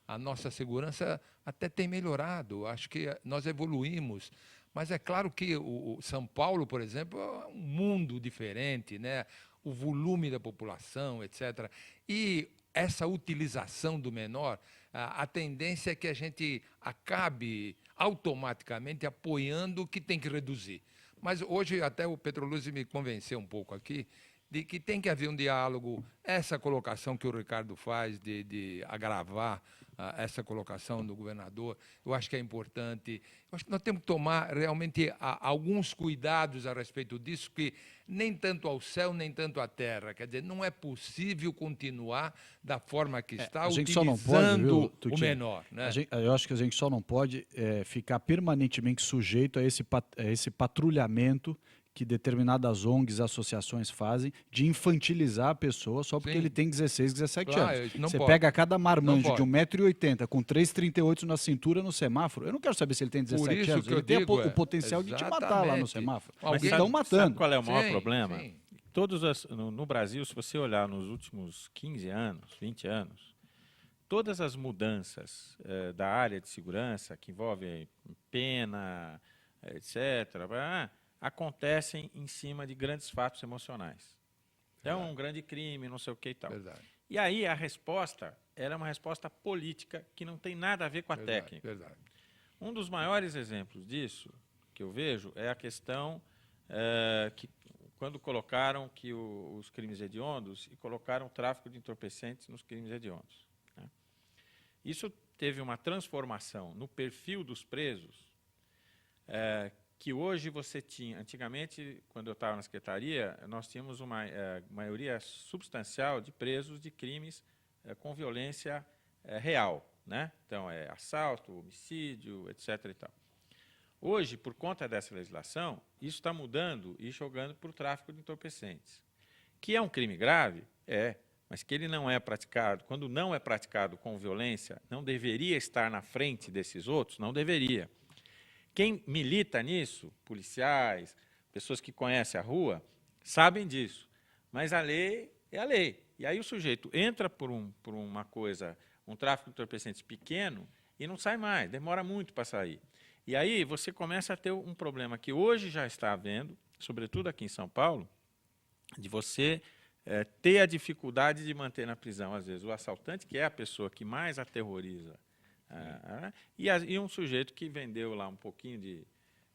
Speaker 4: a nossa segurança até tem melhorado. Acho que nós evoluímos. Mas é claro que o São Paulo, por exemplo, é um mundo diferente, né? O volume da população, etc. E essa utilização do menor, a tendência é que a gente acabe automaticamente apoiando o que tem que reduzir. Mas hoje até o Pedro Lúcio me convenceu um pouco aqui de que tem que haver um diálogo. Essa colocação que o Ricardo faz de agravar essa colocação do governador, eu acho que é importante. Eu acho que nós temos que tomar realmente alguns cuidados a respeito disso, que nem tanto ao céu, nem tanto à terra. Quer dizer, não é possível continuar da forma que está, utilizando o menor. Né?
Speaker 3: Eu acho que a gente só não pode ficar permanentemente sujeito a esse patrulhamento que determinadas ONGs, associações fazem, de infantilizar a pessoa só porque ele tem 16, 17 anos. Você pega cada marmanjo de 1,80 m com 3,38 na cintura no semáforo, eu não quero saber se ele tem 17 anos, ele tem o potencial de te matar lá no semáforo. Mas estão matando.
Speaker 2: Sabe qual é o maior problema? No Brasil, se você olhar nos últimos 15 anos, 20 anos, todas as mudanças da área de segurança, que envolvem pena, etc., acontecem em cima de grandes fatos emocionais. Então, um grande crime, não sei o que e tal.
Speaker 4: Verdade.
Speaker 2: E aí a resposta é uma resposta política que não tem nada a ver com a técnica.
Speaker 4: Verdade.
Speaker 2: Um dos maiores exemplos disso que eu vejo é a questão que quando colocaram que os crimes hediondos e colocaram o tráfico de entorpecentes nos crimes hediondos. Né? Isso teve uma transformação no perfil dos presos, que hoje você tinha. Antigamente, quando eu estava na secretaria, nós tínhamos uma maioria substancial de presos de crimes com violência real, né? Então, assalto, homicídio, etc. e tal. Hoje, por conta dessa legislação, isso está mudando e jogando para o tráfico de entorpecentes, que é um crime grave, mas que ele não é praticado, quando não é praticado com violência, não deveria estar na frente desses outros, não deveria. Quem milita nisso, policiais, pessoas que conhecem a rua, sabem disso. Mas a lei é a lei. E aí o sujeito entra por uma coisa, um tráfico de entorpecentes pequeno, e não sai mais, demora muito para sair. E aí você começa a ter um problema que hoje já está havendo, sobretudo aqui em São Paulo, de você ter a dificuldade de manter na prisão, às vezes, o assaltante, que é a pessoa que mais aterroriza, e um sujeito que vendeu lá um pouquinho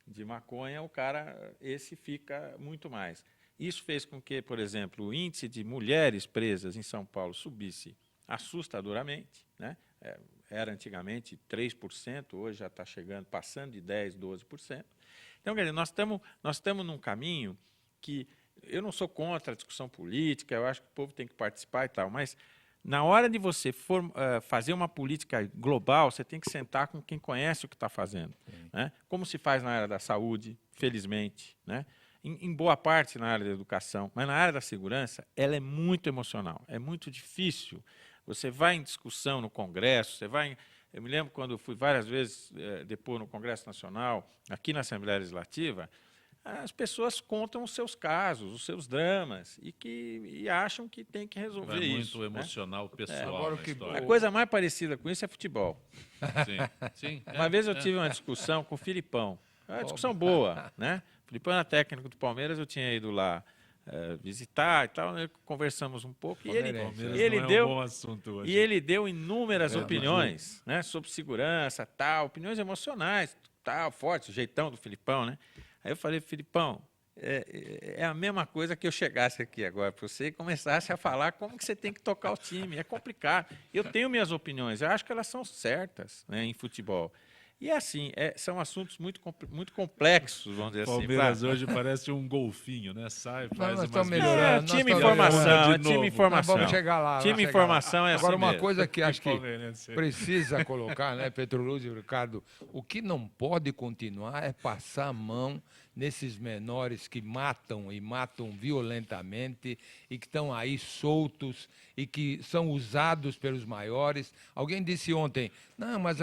Speaker 2: de maconha, o cara, esse fica muito mais. Isso fez com que, por exemplo, o índice de mulheres presas em São Paulo subisse assustadoramente, né? Era antigamente 3%, hoje já está chegando, passando de 10%, 12%. Então, quer dizer, nós estamos num caminho que eu não sou contra a discussão política, eu acho que o povo tem que participar e tal, mas na hora de você fazer uma política global, você tem que sentar com quem conhece o que está fazendo. Né? Como se faz na área da saúde, felizmente, né? Em boa parte na área da educação, mas na área da segurança, ela é muito emocional, é muito difícil. Você vai em discussão no Congresso, eu me lembro quando eu fui várias vezes depor no Congresso Nacional, aqui na Assembleia Legislativa, as pessoas contam os seus casos, os seus dramas, e acham que tem que resolver isso.
Speaker 1: É muito emocional, pessoal.
Speaker 2: Agora, a coisa mais parecida com isso é futebol.
Speaker 1: Sim.
Speaker 2: Uma vez eu tive uma discussão com o Filipão, uma discussão boa, né? O Filipão era técnico do Palmeiras, eu tinha ido lá visitar e tal, né? Conversamos um pouco, e ele deu inúmeras opiniões, né? Sobre segurança, tal, opiniões emocionais, tal, fortes, o jeitão do Filipão, né? Aí eu falei, Filipão, é a mesma coisa que eu chegasse aqui agora para você e começasse a falar como que você tem que tocar o time. É complicado. Eu tenho minhas opiniões, eu acho que elas são certas, né, em futebol. E assim, são assuntos muito complexos, vamos dizer assim.
Speaker 1: O Palmeiras hoje parece um golfinho, né? Sai, faz
Speaker 4: nós
Speaker 1: umas
Speaker 4: melhorando.
Speaker 2: Time informação, time informação.
Speaker 4: Vamos chegar lá.
Speaker 2: Time informação é assim
Speaker 4: Agora, uma
Speaker 2: mesmo.
Speaker 4: coisa que acho que precisa colocar, né, Pedro Lúcio e Ricardo, o que não pode continuar é passar a mão nesses menores que matam e matam violentamente e que estão aí soltos e que são usados pelos maiores. Alguém disse ontem, não, mas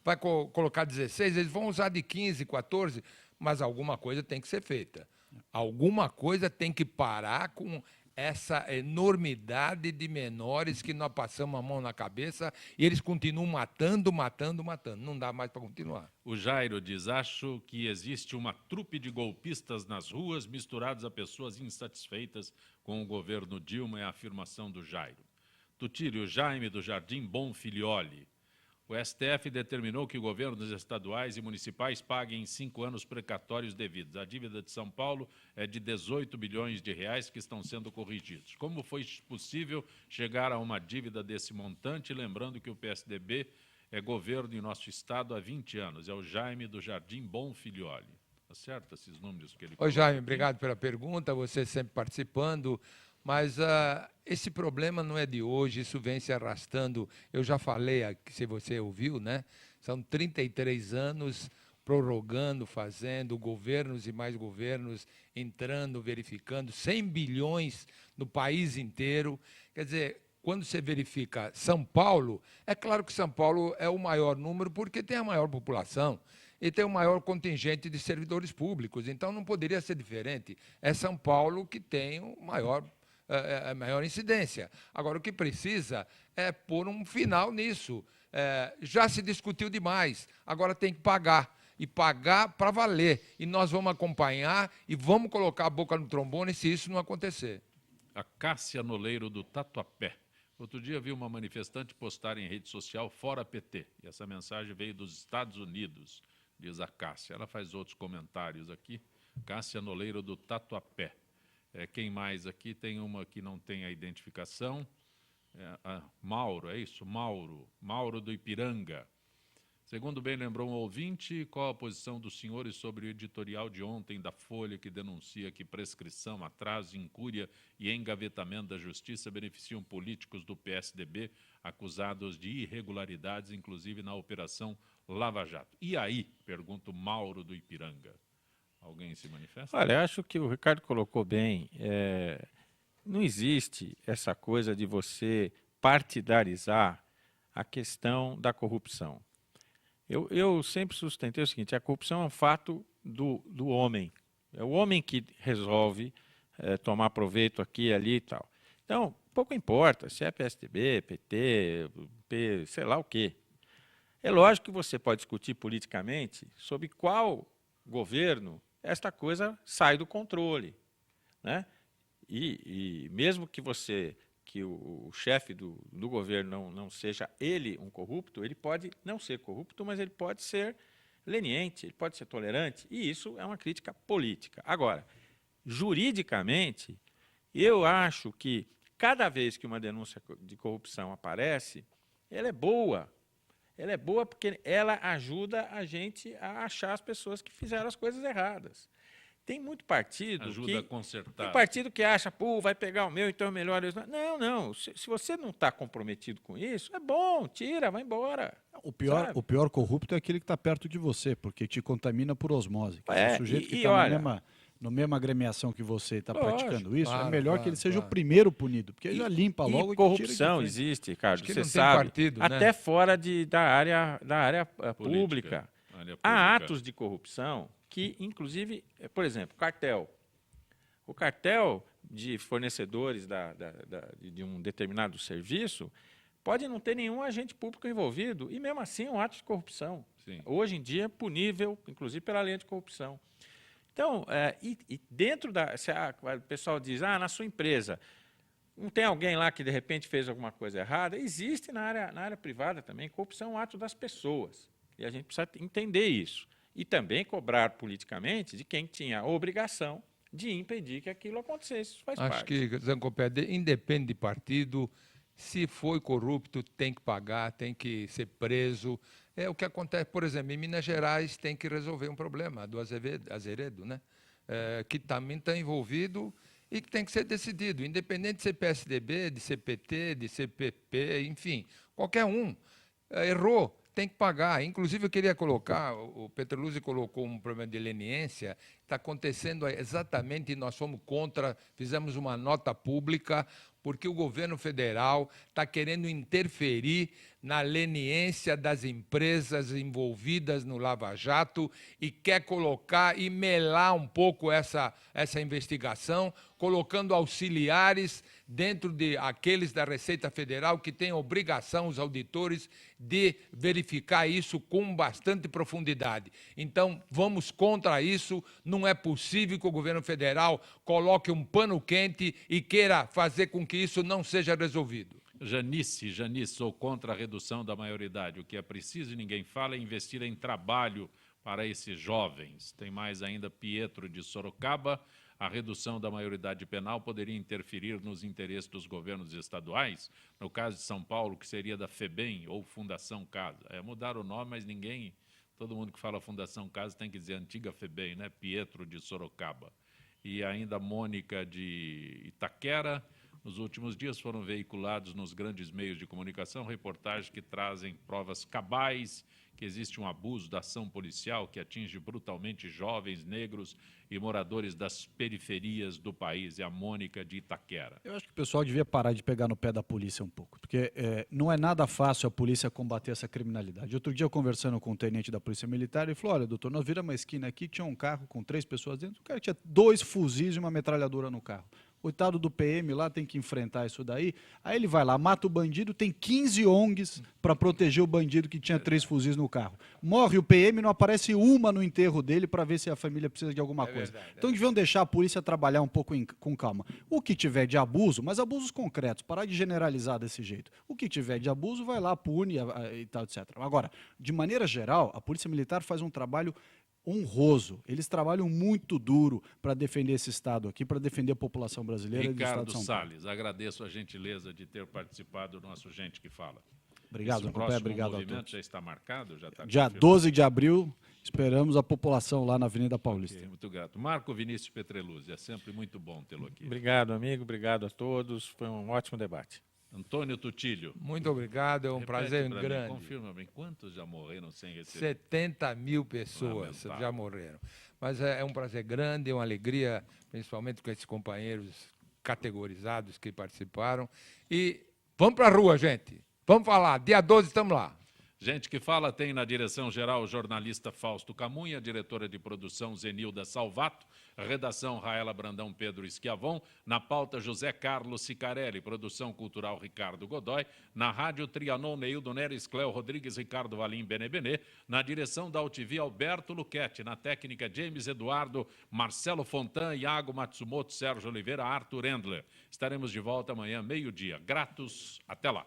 Speaker 4: vai colocar 16, eles vão usar de 15, 14, mas alguma coisa tem que ser feita. Alguma coisa tem que parar com essa enormidade de menores que nós passamos a mão na cabeça e eles continuam matando, matando, matando. Não dá mais para continuar.
Speaker 1: O Jairo diz, acho que existe uma trupe de golpistas nas ruas misturados a pessoas insatisfeitas com o governo Dilma, é a afirmação do Jairo. Tutírio Jaime, do Jardim Bom Filioli. O STF determinou que governos estaduais e municipais paguem em 5 anos precatórios devidos. A dívida de São Paulo é de 18 bilhões de reais que estão sendo corrigidos. Como foi possível chegar a uma dívida desse montante? Lembrando que o PSDB é governo em nosso estado há 20 anos. É o Jaime do Jardim Bom Filioli. Tá certo esses números que ele colocou?
Speaker 4: Oi, Jaime, obrigado pela pergunta, você sempre participando. Mas esse problema não é de hoje, isso vem se arrastando. Eu já falei, se você ouviu, né? São 33 anos prorrogando, fazendo, governos e mais governos entrando, verificando, 100 bilhões no país inteiro. Quer dizer, quando você verifica São Paulo, é claro que São Paulo é o maior número porque tem a maior população e tem o maior contingente de servidores públicos. Então, não poderia ser diferente. É São Paulo que tem o maior incidência. Agora, o que precisa é pôr um final nisso. Já se discutiu demais, agora tem que pagar, e pagar para valer. E nós vamos acompanhar e vamos colocar a boca no trombone se isso não acontecer.
Speaker 1: A Cássia Noleiro, do Tatuapé. Outro dia vi uma manifestante postar em rede social fora PT, e essa mensagem veio dos Estados Unidos, diz a Cássia. Ela faz outros comentários aqui. Cássia Noleiro, do Tatuapé. Quem mais aqui? Tem uma que não tem a identificação. Mauro, é isso? Mauro do Ipiranga. Segundo bem lembrou um ouvinte, qual a posição dos senhores sobre o editorial de ontem da Folha que denuncia que prescrição, atraso, incúria e engavetamento da justiça beneficiam políticos do PSDB acusados de irregularidades, inclusive na Operação Lava Jato? E aí? Pergunta o Mauro do Ipiranga. Alguém se manifesta?
Speaker 2: Olha, eu acho que o Ricardo colocou bem. Não existe essa coisa de você partidarizar a questão da corrupção. Eu sempre sustentei o seguinte, a corrupção é um fato do homem. É o homem que resolve tomar proveito aqui, ali e tal. Então, pouco importa se é PSDB, PT, sei lá o quê. É lógico que você pode discutir politicamente sobre qual governo esta coisa sai do controle, né? E mesmo que o chefe do governo não seja ele um corrupto, ele pode não ser corrupto, mas ele pode ser leniente, ele pode ser tolerante, e isso é uma crítica política. Agora, juridicamente, eu acho que cada vez que uma denúncia de corrupção aparece, ela é boa. Ela é boa porque ela ajuda a gente a achar as pessoas que fizeram as coisas erradas. Tem muito partido
Speaker 1: ajuda a consertar.
Speaker 2: Tem partido que acha, vai pegar o meu, então é melhor... Não. Se você não está comprometido com isso, é bom, tira, vai embora.
Speaker 3: O pior corrupto é aquele que está perto de você, porque te contamina por osmose. O sujeito que está na mesma agremiação que você está praticando isso, é melhor que ele seja o primeiro punido, porque já limpa logo
Speaker 2: e corrupção existe, Ricardo, você sabe,
Speaker 4: partido,
Speaker 2: até
Speaker 4: né?
Speaker 2: fora da área pública. Há atos de corrupção que, inclusive, por exemplo, cartel. O cartel de fornecedores de um determinado serviço pode não ter nenhum agente público envolvido, e mesmo assim é um ato de corrupção.
Speaker 1: Sim.
Speaker 2: Hoje em dia é punível, inclusive pela lei de corrupção. Então, dentro o pessoal diz, na sua empresa, não tem alguém lá que de repente fez alguma coisa errada? Existe na área privada também. Corrupção é um ato das pessoas. E a gente precisa entender isso. E também cobrar politicamente de quem tinha a obrigação de impedir que aquilo acontecesse. Isso faz parte.
Speaker 4: Acho que, Zancopé, independe de partido, se foi corrupto, tem que pagar, tem que ser preso. É o que acontece, por exemplo, em Minas Gerais tem que resolver um problema do Azeredo, né? Que também está envolvido e que tem que ser decidido, independente de ser PSDB, de ser PT, de ser PP, enfim, qualquer um errou, tem que pagar. Inclusive, eu queria colocar, o Petroluzzi colocou um problema de leniência, está acontecendo exatamente, e nós fomos contra, fizemos uma nota pública, porque o governo federal está querendo interferir na leniência das empresas envolvidas no Lava Jato e quer colocar e melar um pouco essa investigação, colocando auxiliares dentro de aqueles da Receita Federal que têm obrigação, os auditores, de verificar isso com bastante profundidade. Então, vamos contra isso. Não é possível que o governo federal coloque um pano quente e queira fazer com que isso não seja resolvido.
Speaker 1: Janice, sou contra a redução da maioridade. O que é preciso, e ninguém fala, é investir em trabalho para esses jovens. Tem mais ainda Pietro de Sorocaba. A redução da maioridade penal poderia interferir nos interesses dos governos estaduais. No caso de São Paulo, que seria da FEBEM ou Fundação Casa. É mudar o nome, mas ninguém, todo mundo que fala Fundação Casa tem que dizer antiga FEBEM, né? Pietro de Sorocaba. E ainda Mônica de Itaquera. Nos últimos dias foram veiculados nos grandes meios de comunicação reportagens que trazem provas cabais que existe um abuso da ação policial que atinge brutalmente jovens, negros e moradores das periferias do país. É a Mônica de Itaquera.
Speaker 3: Eu acho que o pessoal devia parar de pegar no pé da polícia um pouco, porque não é nada fácil a polícia combater essa criminalidade. Outro dia, eu conversando com o tenente da Polícia Militar, ele falou, olha, doutor, nós viramos uma esquina aqui, tinha um carro com 3 pessoas dentro, o cara tinha 2 fuzis e uma metralhadora no carro. Coitado do PM lá, tem que enfrentar isso daí. Aí ele vai lá, mata o bandido, tem 15 ONGs para proteger o bandido que tinha 3 fuzis no carro. Morre o PM, não aparece uma no enterro dele para ver se a família precisa de alguma coisa.
Speaker 4: Verdade,
Speaker 3: então deviam deixar a polícia trabalhar um pouco com calma. O que tiver de abuso, mas abusos concretos, parar de generalizar desse jeito. O que tiver de abuso, vai lá, pune e tal, etc. Agora, de maneira geral, a Polícia Militar faz um trabalho honroso. Eles trabalham muito duro para defender esse Estado aqui, para defender a população brasileira e do Estado
Speaker 1: Ricardo
Speaker 3: de São Paulo.
Speaker 1: Salles, agradeço a gentileza de ter participado do nosso Gente que Fala.
Speaker 3: Obrigado,
Speaker 1: Esse
Speaker 3: Copé,
Speaker 1: próximo
Speaker 3: obrigado a
Speaker 1: movimento
Speaker 3: todos.
Speaker 1: já está marcado? Já está
Speaker 3: Dia
Speaker 1: confirmado?
Speaker 3: 12 de abril, esperamos a população lá na Avenida Paulista.
Speaker 1: Ok, muito grato. Marco Vinícius Petreluzzi, é sempre muito bom tê-lo aqui.
Speaker 2: Obrigado, amigo. Obrigado a todos. Foi um ótimo debate.
Speaker 1: Antônio Tutílio.
Speaker 4: Muito obrigado, é um
Speaker 1: Repete
Speaker 4: prazer
Speaker 1: pra mim,
Speaker 4: grande.
Speaker 1: confirma bem, quantos já morreram sem receber?
Speaker 4: 70 mil pessoas
Speaker 1: Lamentável.
Speaker 4: já morreram. Mas é um prazer grande, é uma alegria, principalmente com esses companheiros categorizados que participaram. E vamos para a rua, gente. Vamos falar. Dia 12 estamos lá.
Speaker 1: Gente que Fala tem na direção-geral o jornalista Fausto Camunha, diretora de produção Zenilda Salvato, redação Raela Brandão Pedro Esquiavon, na pauta José Carlos Sicarelli, produção cultural Ricardo Godoy, na rádio Trianon Neildo Neres, Cléo Rodrigues, Ricardo Valim Benebenê, na direção da UTV Alberto Luquete, na técnica James Eduardo, Marcelo Fontan, Iago Matsumoto, Sérgio Oliveira, Arthur Endler. Estaremos de volta amanhã, meio-dia. Gratos, até lá.